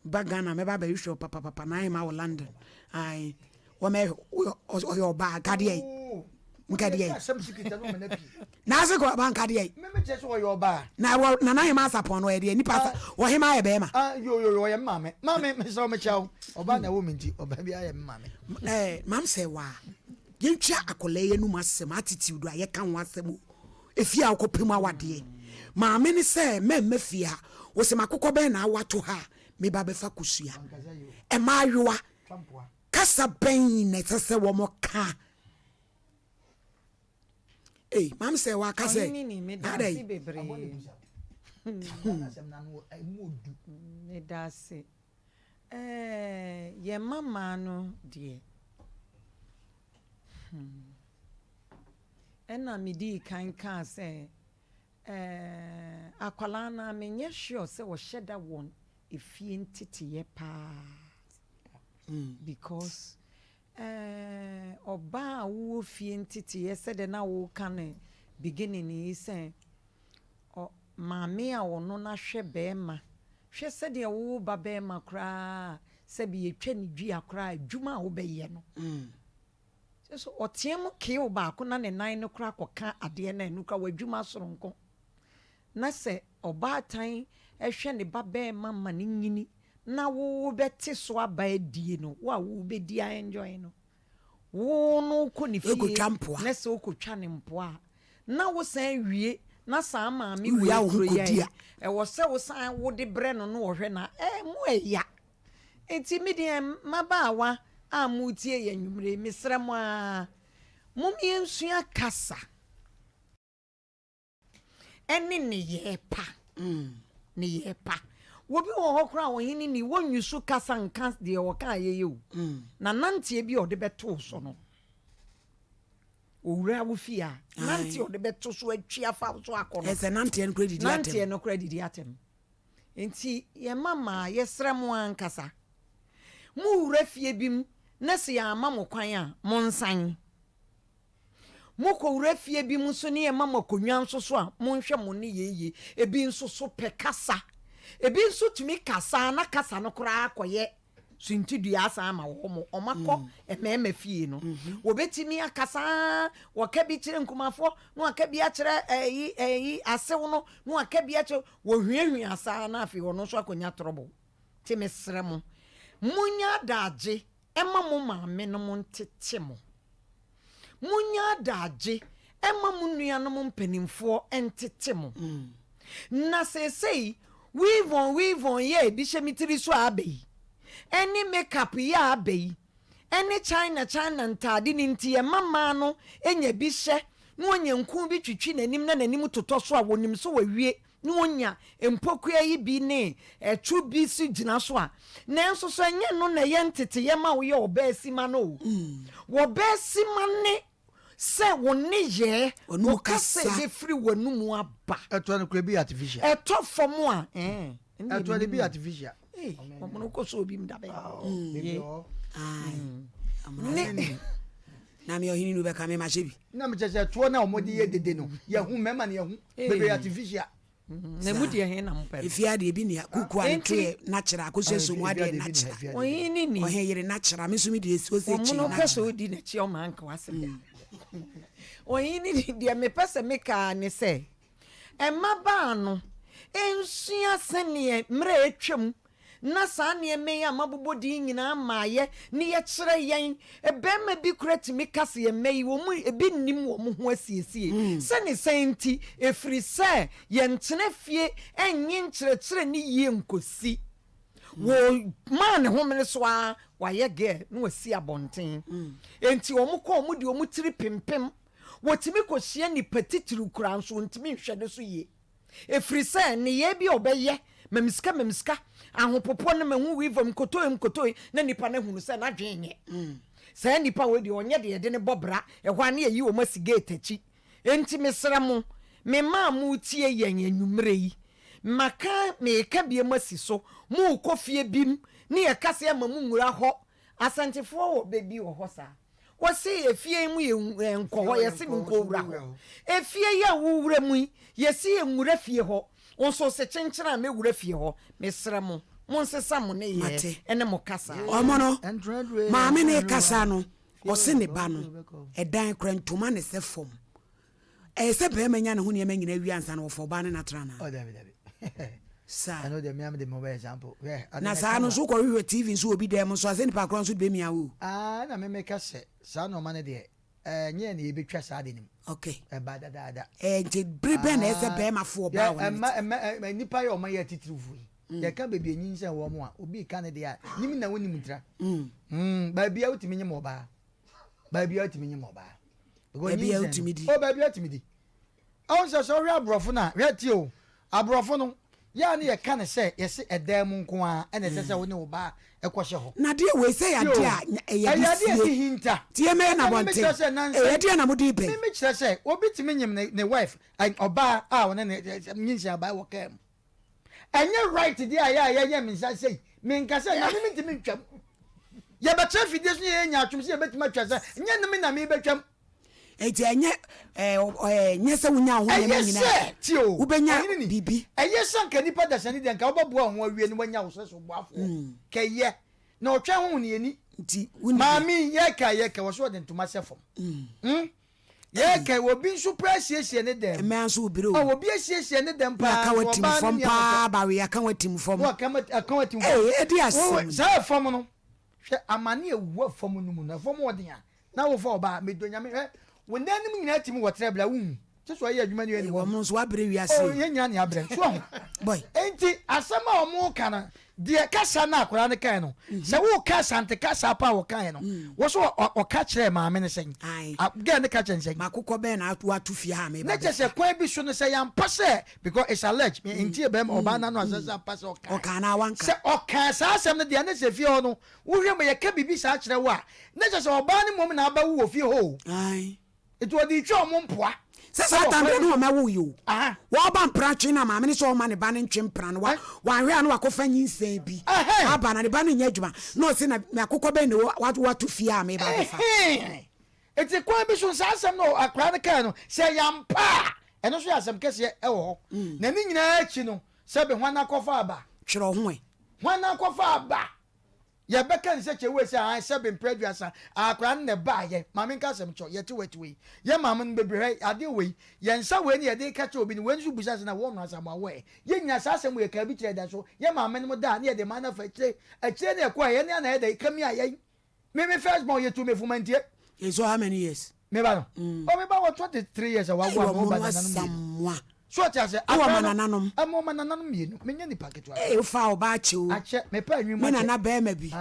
Bagana me ba be show papa na him out London. I wo me your bag kadie. Nkadie. Na se ko ban kadie. Me che so your bag. Na him asa pon no e de nipa wo him aye be ma. Yo ye mame me so me chaw. Oba na wo minti oba bi aye mame. Mam say wa. Yentwa akole yenu masem attitude aye kan wasem. Efi a akopem awade. Maame ni say mefia wo se makokọ be na awato ha me ba be fa kusua. E ma ayowa. Kasa ben na tese wo mo ka. Hey, mam say wa ka say. Adai bebre. Me dase. Ye mama no die. Ena mi di kan say akwala na menye sure say wo sheda won efie ntitiye pa. Because oba wo fie ntitiye said na wo kan beginning is say maame a wono na hwe be ma hwe said ye wo ba be ma kra se bi etwa ni dua kra adwuma wo be ye no so otiem ke wo ba ko na ne nan no kra koka ade na enu kra wadwuma soronko na se oba tan ehwe ne ba be ma ma ne nyini na wo beti so aba adie no wo be di enjoy no wo no ko ne fie na se okotwa ne mpoa na wo san wie na sa maami we akroya e wo se wo san wo de bre no no wo hwe na mu eya enti mi de mabaawa amutie ye nwumre misrem a mumie nsua kasa eni ne yepa ne yepa wo bi wo hokra wo hini ni wonwusu kasa nka de wo ka ye o na nantie bi o de beto so no owura wo fia nantie o de beto so atwia fa so akono ese nantie no credit atem nantie no credit atem enti ye mama ye srem ankasa mu wura fie bim na se ya mama kwan a mo nsan mo ko wura fie bim so ne ye mama konwa nso so a mo nhwe mo ne yeye ebi nso so pekasa ebi nso tumi kasa na kasa no kura akoye sunti dua asa ma wo mo omako emema fie no wo betimi akasa wo ka bi kire nkumafo no aka bi a kire eyi asew no aka bi a kire wo hwiehwie asa na afi wo no so akonya trobo ti mesre mo munya daje ema mo maame no mo ntete mo munya daje ema mo nua no mo mpanimfo entete mo na sesei weavon ye bi shemitiri so abei any makeup ya abei any china ntade ni ntie mama no enya bi hye no onya nku bi twitwi nanim na nanim toto so a wonim so wawie no onya empokua yi bi ne etu bi si gina so a na enso so enye no na ye ntete ye ma wo ye obesi ma no wo besi ma ne se wo ne ye onu kasa be free wonu mu aba eto no kura bi artificial eto fomo a eto de bi artificial omono ko so bi mdabe na me ohini no be ka me ma shebi na me chese to na omodi ye dede no ye hu mema na ye hu bebe artificial na mu de he na mpa efia de bi ne kuku ante natural akoso mu ade natural ohini ni oheyere natural me so mi de esi o se chi na omono ko so di na chi o man ka wasem ohini ni de me pese me ka ne se emaba no ensua sene mre etwam na sa ne me ya mabobodi nyina maaye ne ye kire yen ebema bi kuratimi kase ye meyi wo mu ebi nim wo mu ho asiesie se ne senti efri se ye ntene fie enye nkire ne yie nkosi wo man ho mene so a wa ye ge no asi abonten enti wo mu ko mu de wo mu tiri pimpim wotimi ko hye ni petitiri kura nso ntimi hwɛ ne so ye efiri sɛ ne ye bi obɛyɛ memska ahopopo ne mehu wivom kotoi na nipa ne hunu sɛ na dwenye sɛ nipa we di onye de yɛde ne bɔbra ɛhɔ ane yi o masigate achi enti mesra mo me ma mu tie yɛn anwumre yi maka me ka bie masi so mu kofie bim ne yɛ kase ama mu nwura hɔ asantefo wo bebi wo hɔ sa wɔsi efie mu yɛ nkɔhɔ yɛsi nkɔ wura hɔ efie yɛ wura mu yɛsi nwura fie hɔ onso se kyenkyena me wura fie hɔ mesra mo nsesa mo ne yɛ ene mo kasa ɔmo no maame ne kasa no ɔse ne ba no ɛdan krantoma ne sɛ fom ɛsɛ bɛɛma nya ne ho ne ma nyina wi ansa no wɔfɔ ba ne natrana sa I know the me am the mobile example na saa no so kɔ hwehwɛ TV so obi dɛm so ase nipa kron so be mia wo na me make say saa no man de nye na yebetwa saa de nim okay ba da je bribe na ɛsɛ bɛɛma fo ba wo nipa yɛ ɔma yɛ titirifu ye ka bebi enyin sɛ wɔ mo a obi ka ne de a nim na woni mutra ba bia utimi nye mo ba bia utimi nye mo ba bia utimi di bia utimi di on sɛ so hwɛ abrɔfo na hwɛ ti o abrɔfo no ya ne yɛ ka ne sɛ yɛse ɛdan mu nko a ɛna sɛ sɛ wo ne wo ba ɛkɔhyɛ hɔ na de we sɛ ya de a ɛyɛ de hinta tie me na bonte ɛyɛ de na mo di pe me kyerɛ sɛ obi timi nyim ne wife ɔba a wo ne nyinhyia ba wɔ kam ɛnyɛ right de a yɛ me nsa sɛ me nka sɛ na me ntimi ntwam yɛ bɛkyɛ fidie so yɛ nya atwom sɛ yɛ betuma atwa sɛ nyɛ ne na me betwam eti enye nyese wunya ho ne nyina tio ubenya bibi eyesa nka nipa dasani de nka oboboa ho awie ne wanya wo so boafo keye na otwa ho ne ani nti mami ye ka wo so de ntoma sefom ye ka obi nso prasiesie ne dem me anso obiro obi asiesie ne dem pa ka watim fom pa ba we aka watim fom wo ka watim edi asem za fom no hwe amane ewu fom no mu na fom odin a na wo fo ba medonya me when then me nyina timi wo trebla wu se so aye adwuma ne ani wo mo so abre wi ase oh ye nyina ne abre so ho boy enti asema o mo kana de kasa na akora ne kan no se wo kasa ante kasa pa wo kan no wo so o ka kire maame ne sen ga ne ka chen sen makokɔ be na atu fie ha me ba ne se kwan bi so no se yam pase because it's alleged enti e be oba na no asesa pase o kan na wanka se o kan sa asem ne de ne se fie ho no wo hwe me ye ka bibi sa kire wo a ne se oba ne mom na aba wo fie ho it was the job mumpoa sasa tambe no ma wo yo wo ba mpratwe na ma me so ma ne ba ne ntwe mpra no wa hwe anu akofa nyinsen bi aba na ne ba ne nya adwuma no se na me akokɔ be ne wa to fie a me ba fa eti kwa bi so sasam no akra ne kan no se yampa eno so yasam kese e wo na ni nyina achi no se be hwana akɔfa aba twero ho hwana akɔfa aba ya beka nse chewe se an se be mpredwasa akra ne ba ye mame nka sem cho ye tiwetiwe ye mame no bebre ade we ye nsa we ne ye de ka che obi ne we nsu busa se na wo no asama we ye nya sa asem we ka bi kire da so ye mame no da ne ye de mana fa kire a kire ne ko ye ne na ye de kami aye me first born ye to me fumantie ye so how many years me ba no o me ba 23 years wa wa mo ba na no so tia se amananom mienu menya ni packet wa fa oba achew ache me pa anwuma me na na ba ma bi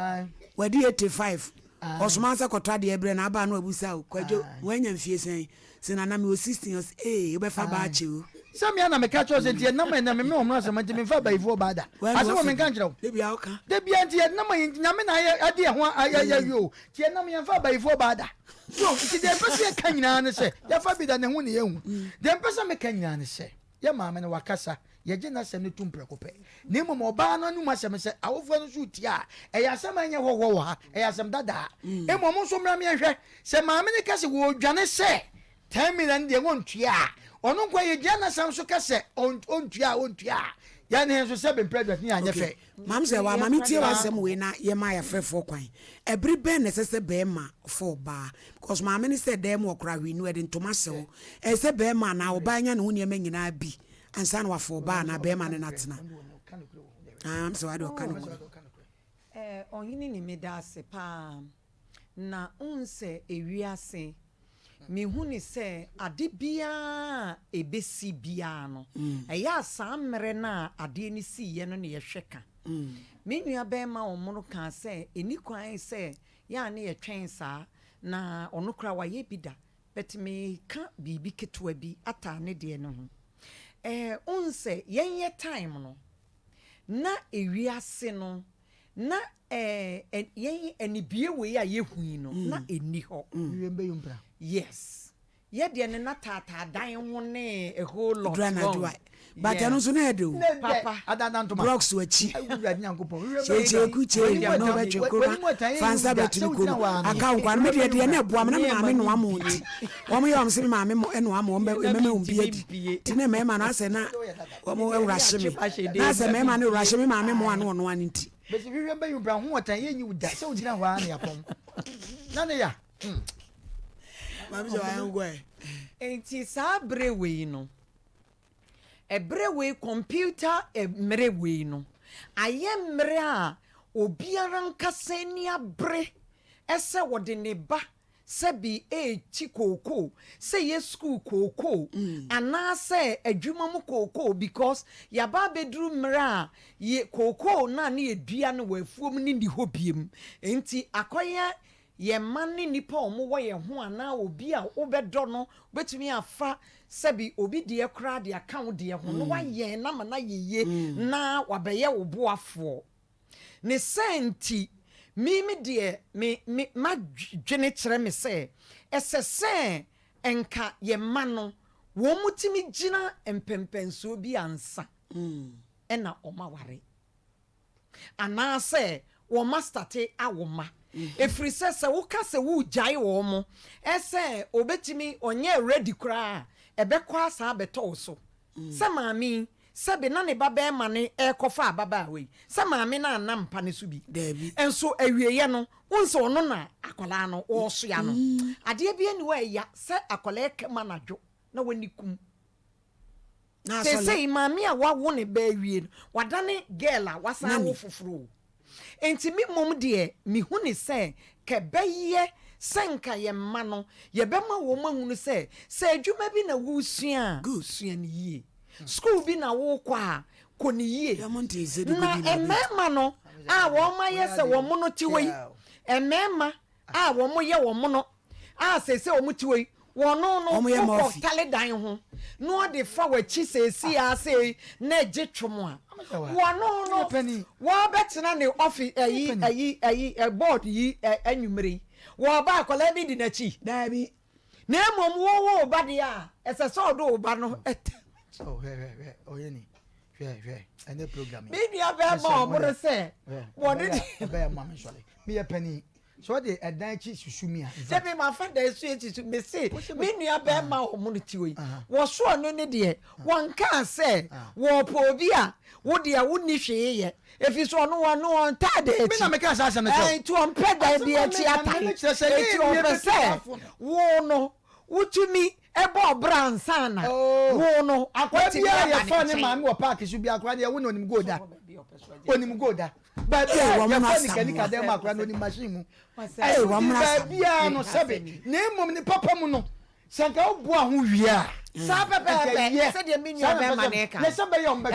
wadi 85 osmansa kotwa de ebre na aba no abusa o kwadwo wanya mfie sen na na me 16 years e be fa ba achew sami ana me ka cho se tie na me omno asema nti me fa ba ifo ba da asema me kan kire de bia oka de bia nti na me nyame na ade ho ayayyo tie na me fa ba ifo ba da so nti de pese kan nyina ne se ya fa bi da ne ho ne yehu de pese me kan nyina ne se ya maame ne wakasa ye gina sem ne tumprekope ne mom oba no nu asem se awofo no so tia e ya asem anya wo ha e ya asem dada e mom so mra me hwe se maame ne kase wo dwane se 10 million de wontua ono kwa ye gina sam so kase ontua ya ne so se be president ni anya fe mam se wa mami tie wa asem we na ye ma ya frefo kwan every ben ne se be ma for ba because maame ne said dem okra we nu e de ntoma se e se be ma na oba anya ne ho ne nyina bi ansa na wa for ba na be ma ne natena am so ado kan onyini ni meda se pa na unse ewiase mi huni se ade bia ebesi bia no eya samre na ade ni si ye no ne ye hweka me nua be ma omono kan se eni kwan se ya ne ye twen sa na ono kra wa ye bida but me can't be ketewa bi ata ne de no ho unse yenye time no na ewiase no na yenye enibie we ya yehui no na eni ho Remember you bra. yes ye de ne na tata dan ho ne a whole lot Drana but I don't know do Papa adana ntoma blocks wachi awura nyankopon cheche kuche ya no beche kura fansa betu ko aka nkwa me de na eboa me na me no amonti wo me yom se me maame mo eno amo me umbi adi ti na me ma na ase na wo mo ewura hye me na ase me ma na ewura hye me maame mo ano no anti but if you remember you bra ho otan ye nyi uda se ugina ho ana yapom na ne ya maame jo ayan go e enti sa brewe no ebrewe computer emrewe no ayemre a obiara nkasa ni abre ese wode ne ba se bi chi koko se ye school koko ana se adwuma mu koko because ya ba bedru mra ye koko na na edua no wafuom ni ndi hobiem enti akoya ye mane nipa omo wo ye ho ana obi a obedo no betumi afa sebi obi de ekra de account de ho no wa ye na ma na yeye na wabeye wo boafo ne senti mimi de me ma dwene kire me se esese enka ye ma no wo mutimi gina empempenso bi ansa ena omaware ana se wo mastate awoma efiri se woka se wo jai wo mo ese obetimi onye ready kra ebekwa asa beto so se maami se be na ne baba ma ne ekofa baba we se maami na anampa ne so bi Dabi enso awieye no wonso ono na akola no wo so ya no ade bi eni wa ya se akola ekema na dwo na wanikum na se maami a wawo ne ba awie wadane girl a wasan wo foforo enti mi mom de mi hu ne se kebeye senka ye ma no ye be ma wo mahunu se adwuma bi na wo sua go sua ni yie school bi na wo kwa ko ni yie na emema no a wo ma ye se wo mo no tiwei emema a wo mo ye wo mo no a se wo mo tiwei wo no ko tale dan ho no de fa wa chi se si a se na je twomo a wo no wo betina ne office ayi board yi anwumre wo ba akola bi di na chi Dabi na mom wo ba de a ese so do ba no oh Oheneni any program me dia be ma obure se wo de be ya mama sole me ya pani so de edan chi susumi a se be ma fa da su eti me se me nua be ma o mu ti we wo so no ne de won ka se wo po bi a wo de a wo ni hwe ye efi so no on ta de me na me ka sa no to on peda bi e ti ata eti o be se wo no wutumi ebo bransana wo no akwati ya fa ne ma me wo park su bi akwa de wo no nim goda ba wa ya mo fa ni asa kanika de ma akwa no nim machine mu wa mo asa bia no sebe na mom ni papa mu no sanka wo bo ho wi a sa pepe se de mi nua be ma ne ka na sebe yo mbe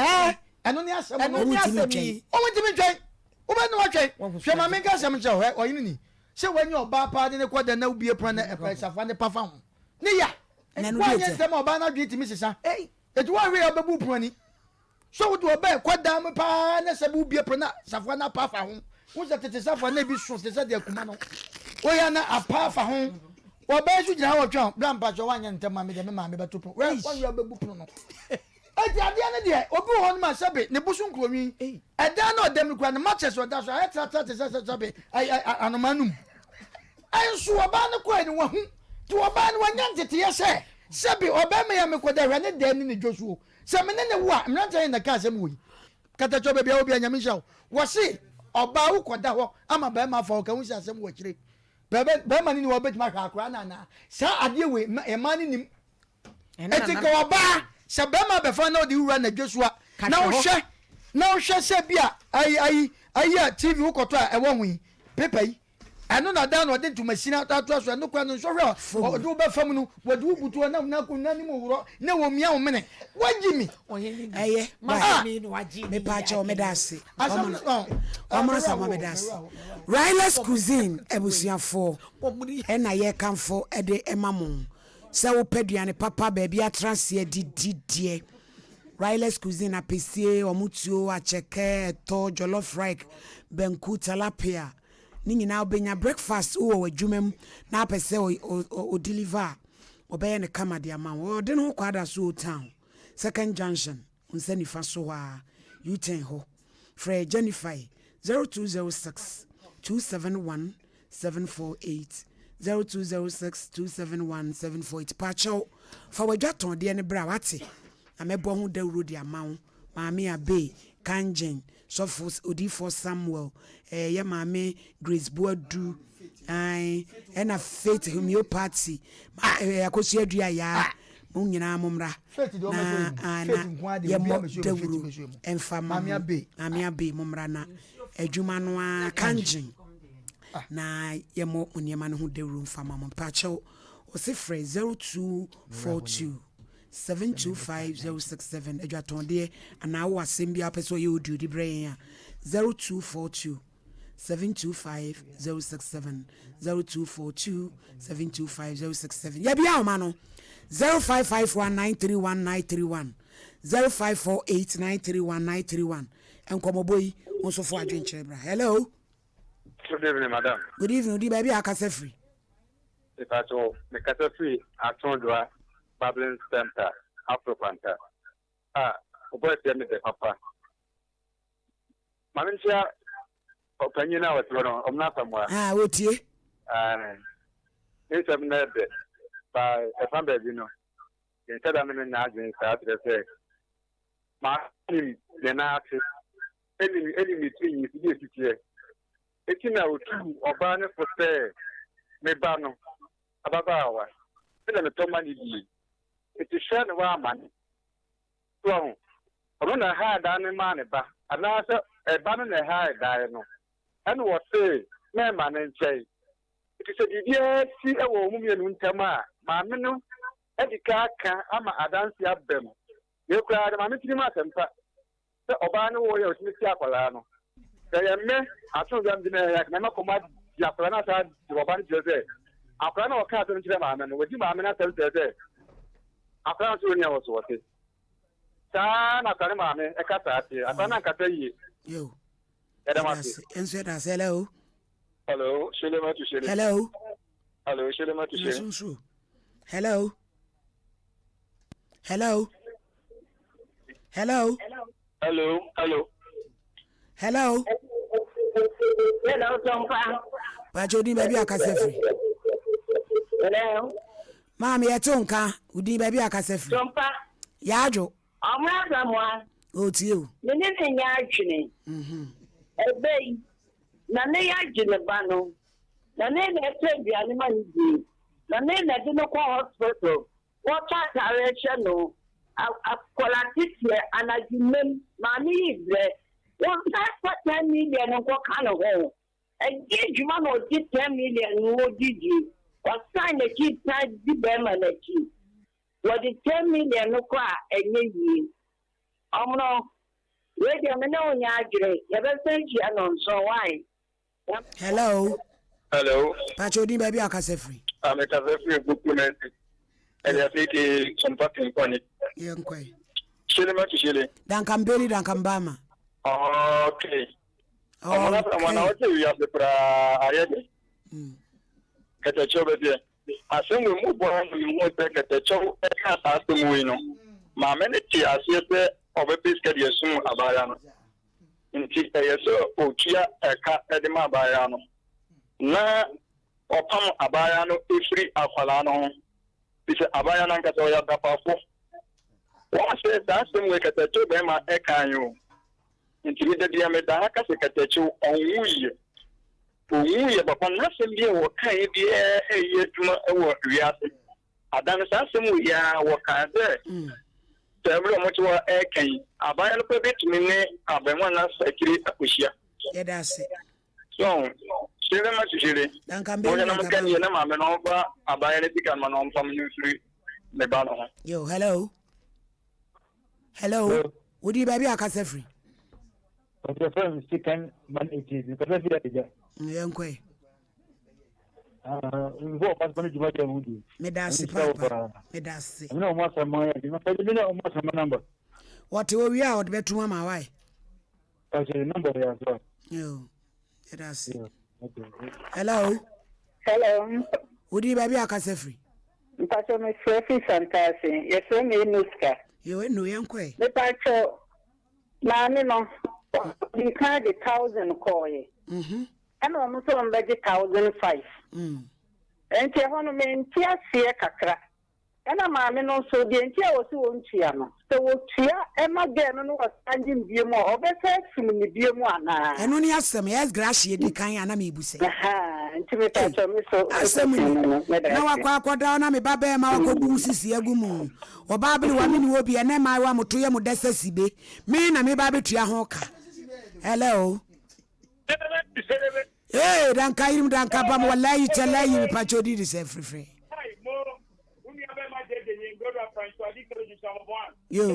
eno ni asem no eno ni asem o mo timi twen o be no wa twen hwe ma me ka asem che ho o yin ni se wanyi oba pa de ne kwada na ubie pro na e safa ne pafa ho ne ya na no wa de yen tem oba na dwi timi sisa etu wa hwe obabu pro ni so wo do oba kwada me pa na se bu ubie pro na safa na pafa ho wo se tete safa na bi so se se de akuma no o ya na apafa ho oba su gina wo twan bla mpa jo wanya ntem ma me de me ma me beto pro wa hwe obabu pro no eti ade ne de obi ho no ma sebe ne busu nkroni eda na odem kwa ne matches oda so ayeta te sebe anomanum enso oba ne kwa ni wahu to oba ne wanya ntete ye se sebe oba me ya me koda hwe ne de ni Joshua se me ne wo a mranta na ka asem wo kata cho bebia obi anyame hya wo se oba wo koda ho ama ba ma fa o ka hu se asem wo kire ba ma ni wo betima hwa akra na sa ade we e ma ni nim eti ko oba se ba ma be fa na odi wura na Joshua na wo hwe se bia ai TV wo koto a e wo hu paper yi anu na da no de ntumasina tatu aso anu kwa no so hwe o do be fam no wo de butu na ko na ni mo wuro na wo mia wo mene wagimi eye ma mi no waji me pa cha o me dase amra sa mo me dase Riley's cuisine ebusuafo e na ye kanfo e de emamo sɛ wopɛ duane papa baabi atraseɛ dididie Riles cuisine apesie omutuo acheke eto jollof rice benku tilapia ni nyina obenya breakfast wo wadwumam na apese o deliver obeye ne kama de ama wo de no kwada so town second junction unsani fa so wa U10 ho Fred Jennifer 0206 271 748 0206 271 748 pacho fa wadwaton de ne bra wate amebo hu dawuro di amawo maame abe kanjen sofos odifo Samuel ye maame Grace Boadu ena faith homeopathy akosu adua ya mo nyina momra na ye mo dawuro emfa maame abe momra na adwuma no a kanjen na ye mo oniema no hu dawuro mfa maame pacho osifre 0242 725067 adwatonde ana wo asem bia peso ye odu di brain 0242 725067 0242 725067 ya bia o ma no 0551931931 0548931931 enkomoboyi onsofo adwenkyere bra. Hello, good evening madam. Good evening di baby akasa free If at all me kasa free atondwa Babylon Center, Afro Panta. Boy, tell me the papa. Manisha, opinion now, I'm not somewhere. What ye? It's a minute by a family, you know. Instead of me now, you start to say, my name, the Nazi, any between you, it's in our two or banner for say, me bano, Ababawa. I'm not money. It is shared one money. So, I don't know how done money, but another a banner high diano. And what say, man and say, it is a dear see a woman in Tama, Mamino, Edika, I'm a dance up them. You cried, Mamma, the Obano warriors, Mr. Apolano. They are men, I told them, I never command Japanese to Oban Jose. I plan on catching them, and with you, Mamma, tell the After you know what it. Sana Karamame, a catati, a panacati. You. Answer us. Hello. Hello, Shilema to Shilema. Hello. Hello, Shilema to Shilema. Hello. Hello. Hello. Hello. Hello. Hello. Hello, Sompa. Bajodi baby akase free. Hello. Mami etonka udi baby akase free. Sompa. Yajo. Amra mwa. O ti o. Nene nya adwene. Ebe na ne ya adwene ba no. Na ne na etebiane ma ni. Na ne na de no kwa hospital. What direction no. Akola titie anadwumem ma ni ibre. Won ta 10 million nko kan ho. Ege dwuma no di 10 million no didi. What sign the kid side di be ma na ki. What the 10 million no kwa enye yi. Omno we dey me no nya agire. Ye be send you anon so why. Hello. Hello. Bajodi baby akase free. I'm a free document. And I think some fucking funny. Yankwe. Shilema to Shilema. Dankambeli dankambama. Okay. I'm not you have the Ariade. Get a job there. I think we move on, we move back at the show. I can't ask them, we know. My minute, I see the of a biscuit, you soon abayano. In Tia, so, Chia, a cat at the Mabayano. Na, Opam abayano, if free Afalano. This is abayano, Catoya, the Papo. What says that's the way at the two Bema Ekanyo. Into the diameter, Casacatachu, on we. But on nothing dear, what can it be a year to work reality? I done something we are what can there. Several much more air can. I buy a bit to me, I've been one last secretary. Yeah, that's it. So, very much, Julie. I buy anything on my own from you three. The banner. Yo, hello. Hello. Would you baby akase free? But your friend is chicken, but it is because of the Yankwe. Vou passar para o dia muito. Me dá se papa. Me dá se. Não mostra amanhã, não faz não mostra meu número. What we are out betu mama why? Faz o número ya só. Yo. Me dá se. Hello. Hello. Udi baby akase free. Mpacho me free Santasi. Yes, me Nuska. Yo no yankwe. Me pacho maame no. The card 1,000 koye. And almost on budget 1,005. And Tiahono mean Tia Sia Kakra. And a mammy no so the Tia was on Tiano. So Tia Emma Gannon was standing Biamo, or better from the Biamoana. And only ask them, yes, grassy, the kind of amibu say. And to me, Pacho, me so I said, no, I quack down on me, Baba, Marco Boosy, Yagumu, or Babby, woman will be an Emma, one to your modesta Sibe. Me and me, Babby Triahoka. Hello. Hey, dan kairim dan kabam wallahi talahi pacho di this free. Yo.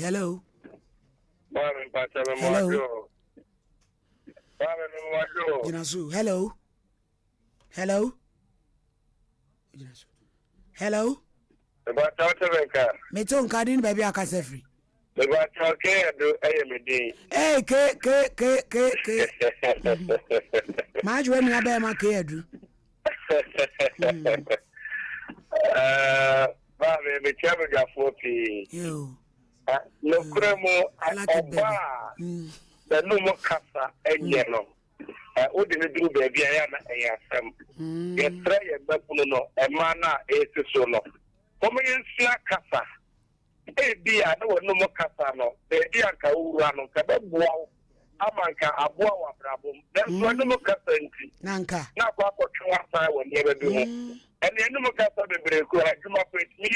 Hello. Hello. Hello. Hello. Hello. Me ton kadin baby akase free. Hey, ke. Ma jwe mi abe ma ke edu. Ba me chabe ga 40. Yo. No kremo oba. Da no mo kasa enye no. O de ne duru ba bia ya na eyasam. Ye tra ye bakuno no e ma na esiso no. Komo yensia kasa. Bia na no mo kasa no. Be anka ura no ka be boa amanka aboa wa brabom. Den so no mo kasa nti. Nanka. Na kwa kwotwa sa wo ne be du ho. And the animal cassa be break or I come up with me.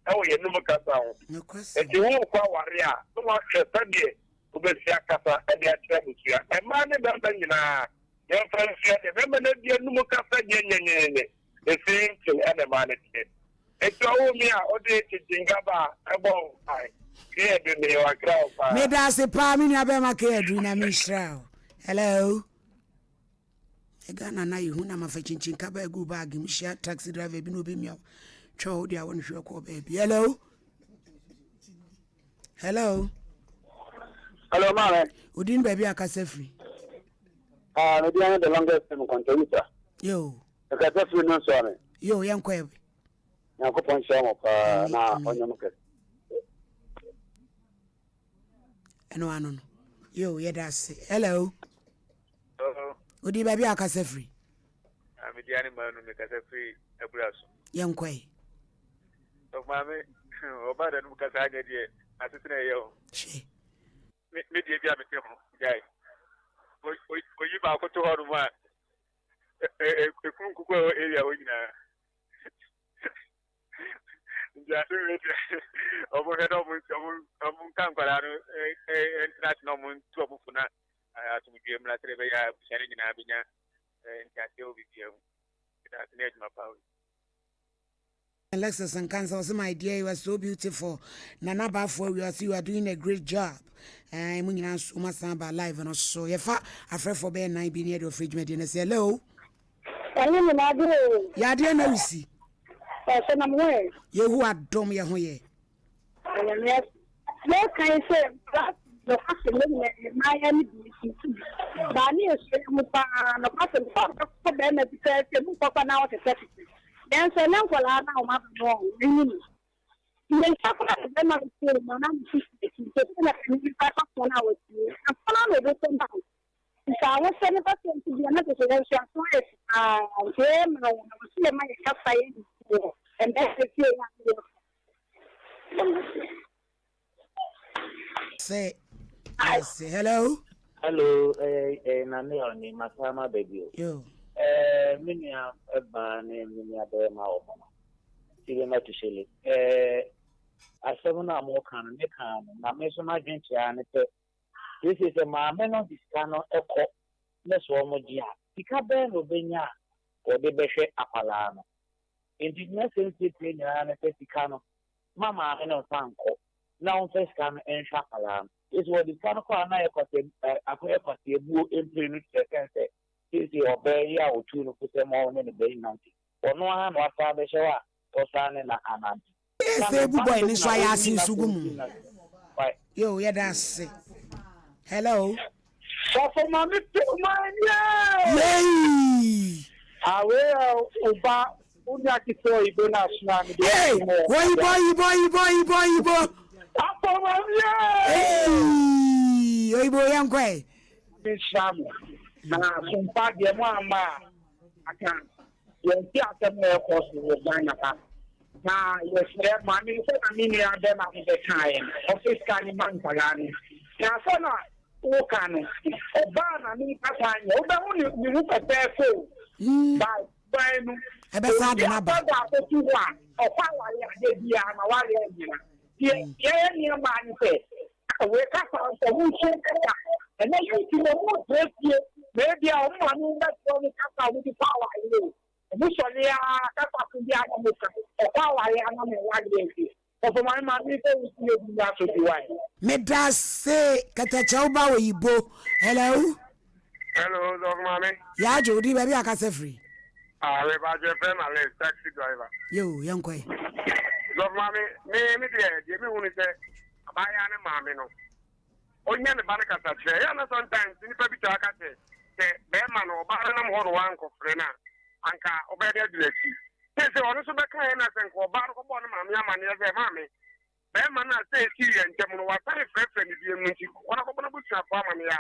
Oh, you know, Cassa. No question. And you won't call warrior. So much Sunday to be Cassa and their troubles here. And man, your friends here, remember that the animal cassa, the same thing and the man. It's all me out there to Jingaba about I. Here, they are crowd. Me that's a palm in Abema care, Drina Mistral. Hello. Ghana na you na ma fa chinchin ka ba gu bag mi share taxi driver bi no be mi cho dia won hwe ko baby. Hello. Hello. Hello, man. Udin baby akase free. No dia the longest time contributor. Yo. Akase free no so me. Yo yankwa. Yanko pon sha mo pa na onyo mo ke. Eno anon. Yo, yeah that's it. Hello. Udi baby akase free. I'm Diani Manu make us free a brass. Young quay. So, mammy, Oba and Mukasa, assistant, yo. She. Maybe a guy. For you, I'll go to her one. A cook area. Overhead of Munkankarano, international moon, 12 for that. I have to give him like sharing in Abina and Casio with you. That's my power. Alexis and Cancer was my dear, you were so beautiful. Nana Bafo, you are doing a great job. I'm going to so much about live and also. If I afraid for being 9 being near the fridge, and say hello. Yeah, dear, no, see. You who are dumb, your way. yes. No kind say the hustle my enemy Bani is no person for them because you papa now to set it. Then so now for now my wrong. You may talk about them on the field, man. I'm 50. You pass up 1 hour. I'm following the same down. So I was sending back to be another residential place. Game, I was seeing my cafe, and that's the Say, I say hello. Hello, Nani Oni, Masama baby. Yo. Minia, Minia, Bema, Tigema to Shilly. I said, no more can make my mason agent. This is a man of this canoe echo. Let's one more year. Picaben Robina or the Beshe Apalano. Indigenous in and a Picano. Mamma, and no Sanko. Now, first come and Shapalan. It's what the Canoe and I acquire a blue implement second. Is your bay or two to put them all in the bay mountain. Or no one was father show up or son and a Say, boy, this why I see Sugum. Yo, yeah, that's it. Hello. So for mommy, Yay! Aware Uba Unaki so Ibona. Hey, boy. Hey, boy, young boy. Na Sompa Nkomo aka yenti atem na course wo Ghana pa na yes mami so na mini ade na be kai office kan man pagani na so na wo kanu oba na mi pasanya oba hu ni pepe ko ba nu e be sa de na ba ko tu wa opa wa ya de bia na wa ya nyina ye ni ma ni pe we ka so hu che ka and then you see more great maybe a woman that's only Kaka with the power I know. Initially, Kaka to be a power I am on one day. For my money, that's what you want. Medras say, Catachauba, Ibo. Hello. Hello, dog mommy. Ya, Jody, baby, I can say free. I'm about your friend, a taxi driver. Yo, young boy. Dog mommy, me, give me one say, I am a mammy. Onye ne banaka sache ya na sometimes ni pa bi ta ka che be ma no ba na mo ro wan ko fre na anka obede direct se ono so be kan na se ko ba ko bo no ma me amane se ma me be ma na se si ye ntem no wa sare fre ni bi mu nti ko na ko na bu tia fa amane ya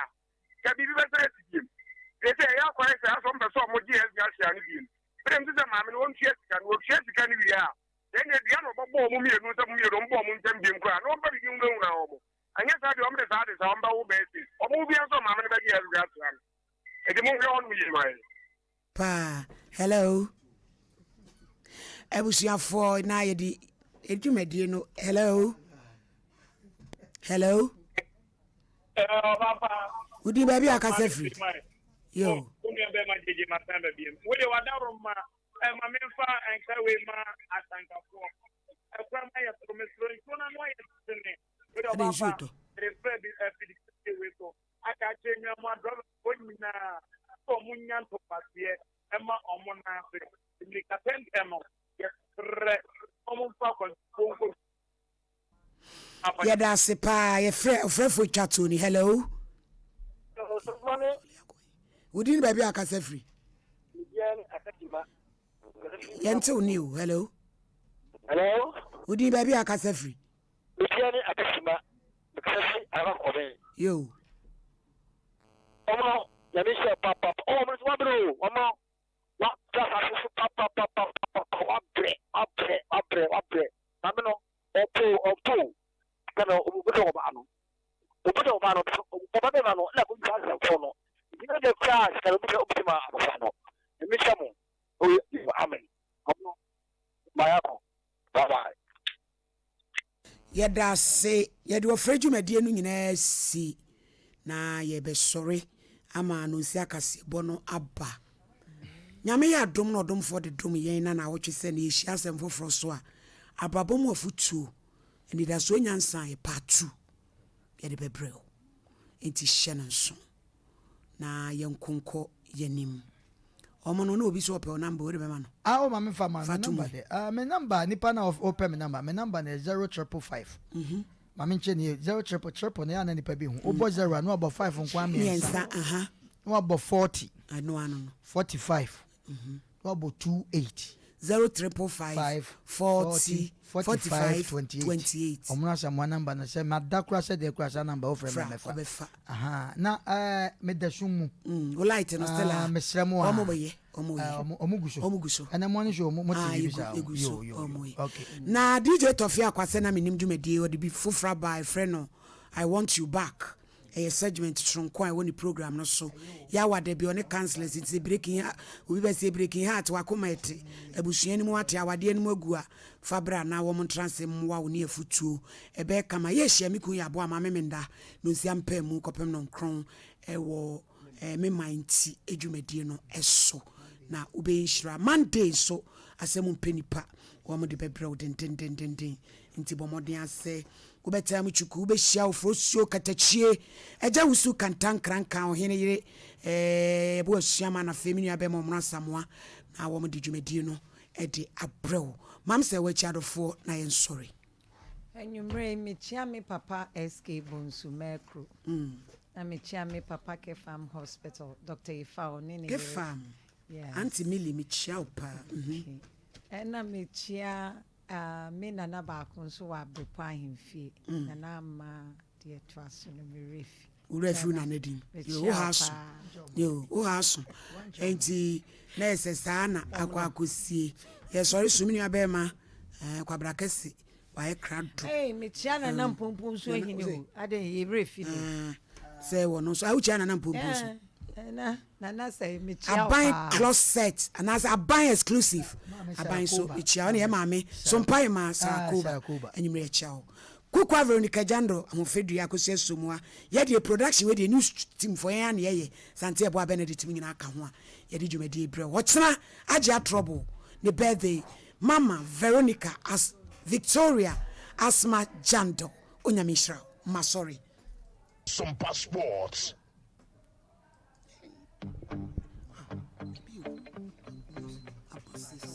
ka bi be se ti se ya kwa se aso mbe so mo gi ya sia ni bi pre mti se ma me no ntia sika no tia sika ni wi ya den ye dia no bo mo mi enu se mo mi ro mo mo ntem bi nko a no ba bi ni ngu na o mo anya sa de omre sa de sa omba wo besi omo bi aso ma me be gi azu gas ran e de mo hwe on mi mai Pa, hello. Ebusia for na ye di edumedie no. Hello. papa Udi baby akase free. Yo. Uni be ma jeje ma tamba bi we de wadaro ma ma me fa enka we ma atanka fo e kwa ma ya promesro ko na no ya tene we de papa refer bi FDC we ko aka chenwa mo adro ko nyina ko munya to pasie e ma omo na fe ni katen emo ye re omo fa ko ko Yeah, that's a pa. Ye frefo chatuni. Hello. Udi baby akase free. Yente uniu. Hello. Udi baby akase free. Yo. Omo, ya mi se papa. Oh, mo wa bro. Omo. Wa ta papa. Abre. Ameno. Opo. Kana obudo ba no. Papa be no, na ko ja se ko no. Ina de charge kana obudo ma afa no. Mi chamo. O amen. Omo. Bayako. Bye. Yeda se yede ofreju medie no nyina si na ye be sore ama no si akase bono aba nyame ya dom no dom for the dom yen na wo twese na ehia asem foforo so a ababom afutuo eni da so nyansan e part 2 yede bebreo enti hye no so na yenkonko yenim omo no obi so ope number we be ma no o ma me fa ma number de me number nipa na of open me number na 0555 ma me nche ni 0 na ya na nipa bi hu obo 0 no obo 5 nkwa me yensa no obo 40 ano 45 no obo 28 0355 40 45 28 omuna sa mo number na se madakura se de kura sa number ofre me fa na me da sumu o light no stella me sremo omo boye omuguso ana mo ni so mo tv sa yo okay na DJ Tofi akwase na menim dwumadi o de bi fufra by friend no I want you back a segment tronko I won the program no so ya wade bi on cancellers it's breaking we be say breaking heart wa komete abusuani mu ate awade anu agu a fabra na wo mon transem wa oni afutuo ebe kama ye hia miku ya bo ama memenda no si ampa mu kopem no nkron wo me minti edwumadi no eso na ube nshira Monday so asemu penipa wo mo de bebre wo den nti bomodin ase ubeta mu chuku ube hia ofrosio katachie eja wusu kantan kranka ohene yire bo asiama na femini abe mo mra samoa na wo mo de dwumadi no ede abrew mam se we chiadofo na yen sorry enyumre mi chia mi papa SK Bonsu Mekro na mi chia mi papa ke farm hospital Dr. Ifa onini ke farm yeah anti mili mi chia opa na mi chia me nana ba ko so wa brepo ahemfie nana ma de twaso no mi refi na nadim yo o haso enti na esesa na akwa akosie ye sorry sumini abema kwa brakesi wa ekrado me chia na mpompo so hini o ade ye refi say wono so awu chia na mpompo so na say me chia aban closet and as aban exclusive aban so chia na ye maame so mpai ma sa koba enyimre chia Kukwa Veronica Jandro amofedu akosie somua ye de production we de news team for yan ye sante ebo Benedict nyina aka ho a ye de dwumadi ebre wochena agia trouble ne birthday Mama Veronica as Victoria Asma Jando onyamishra masori Sompa Sports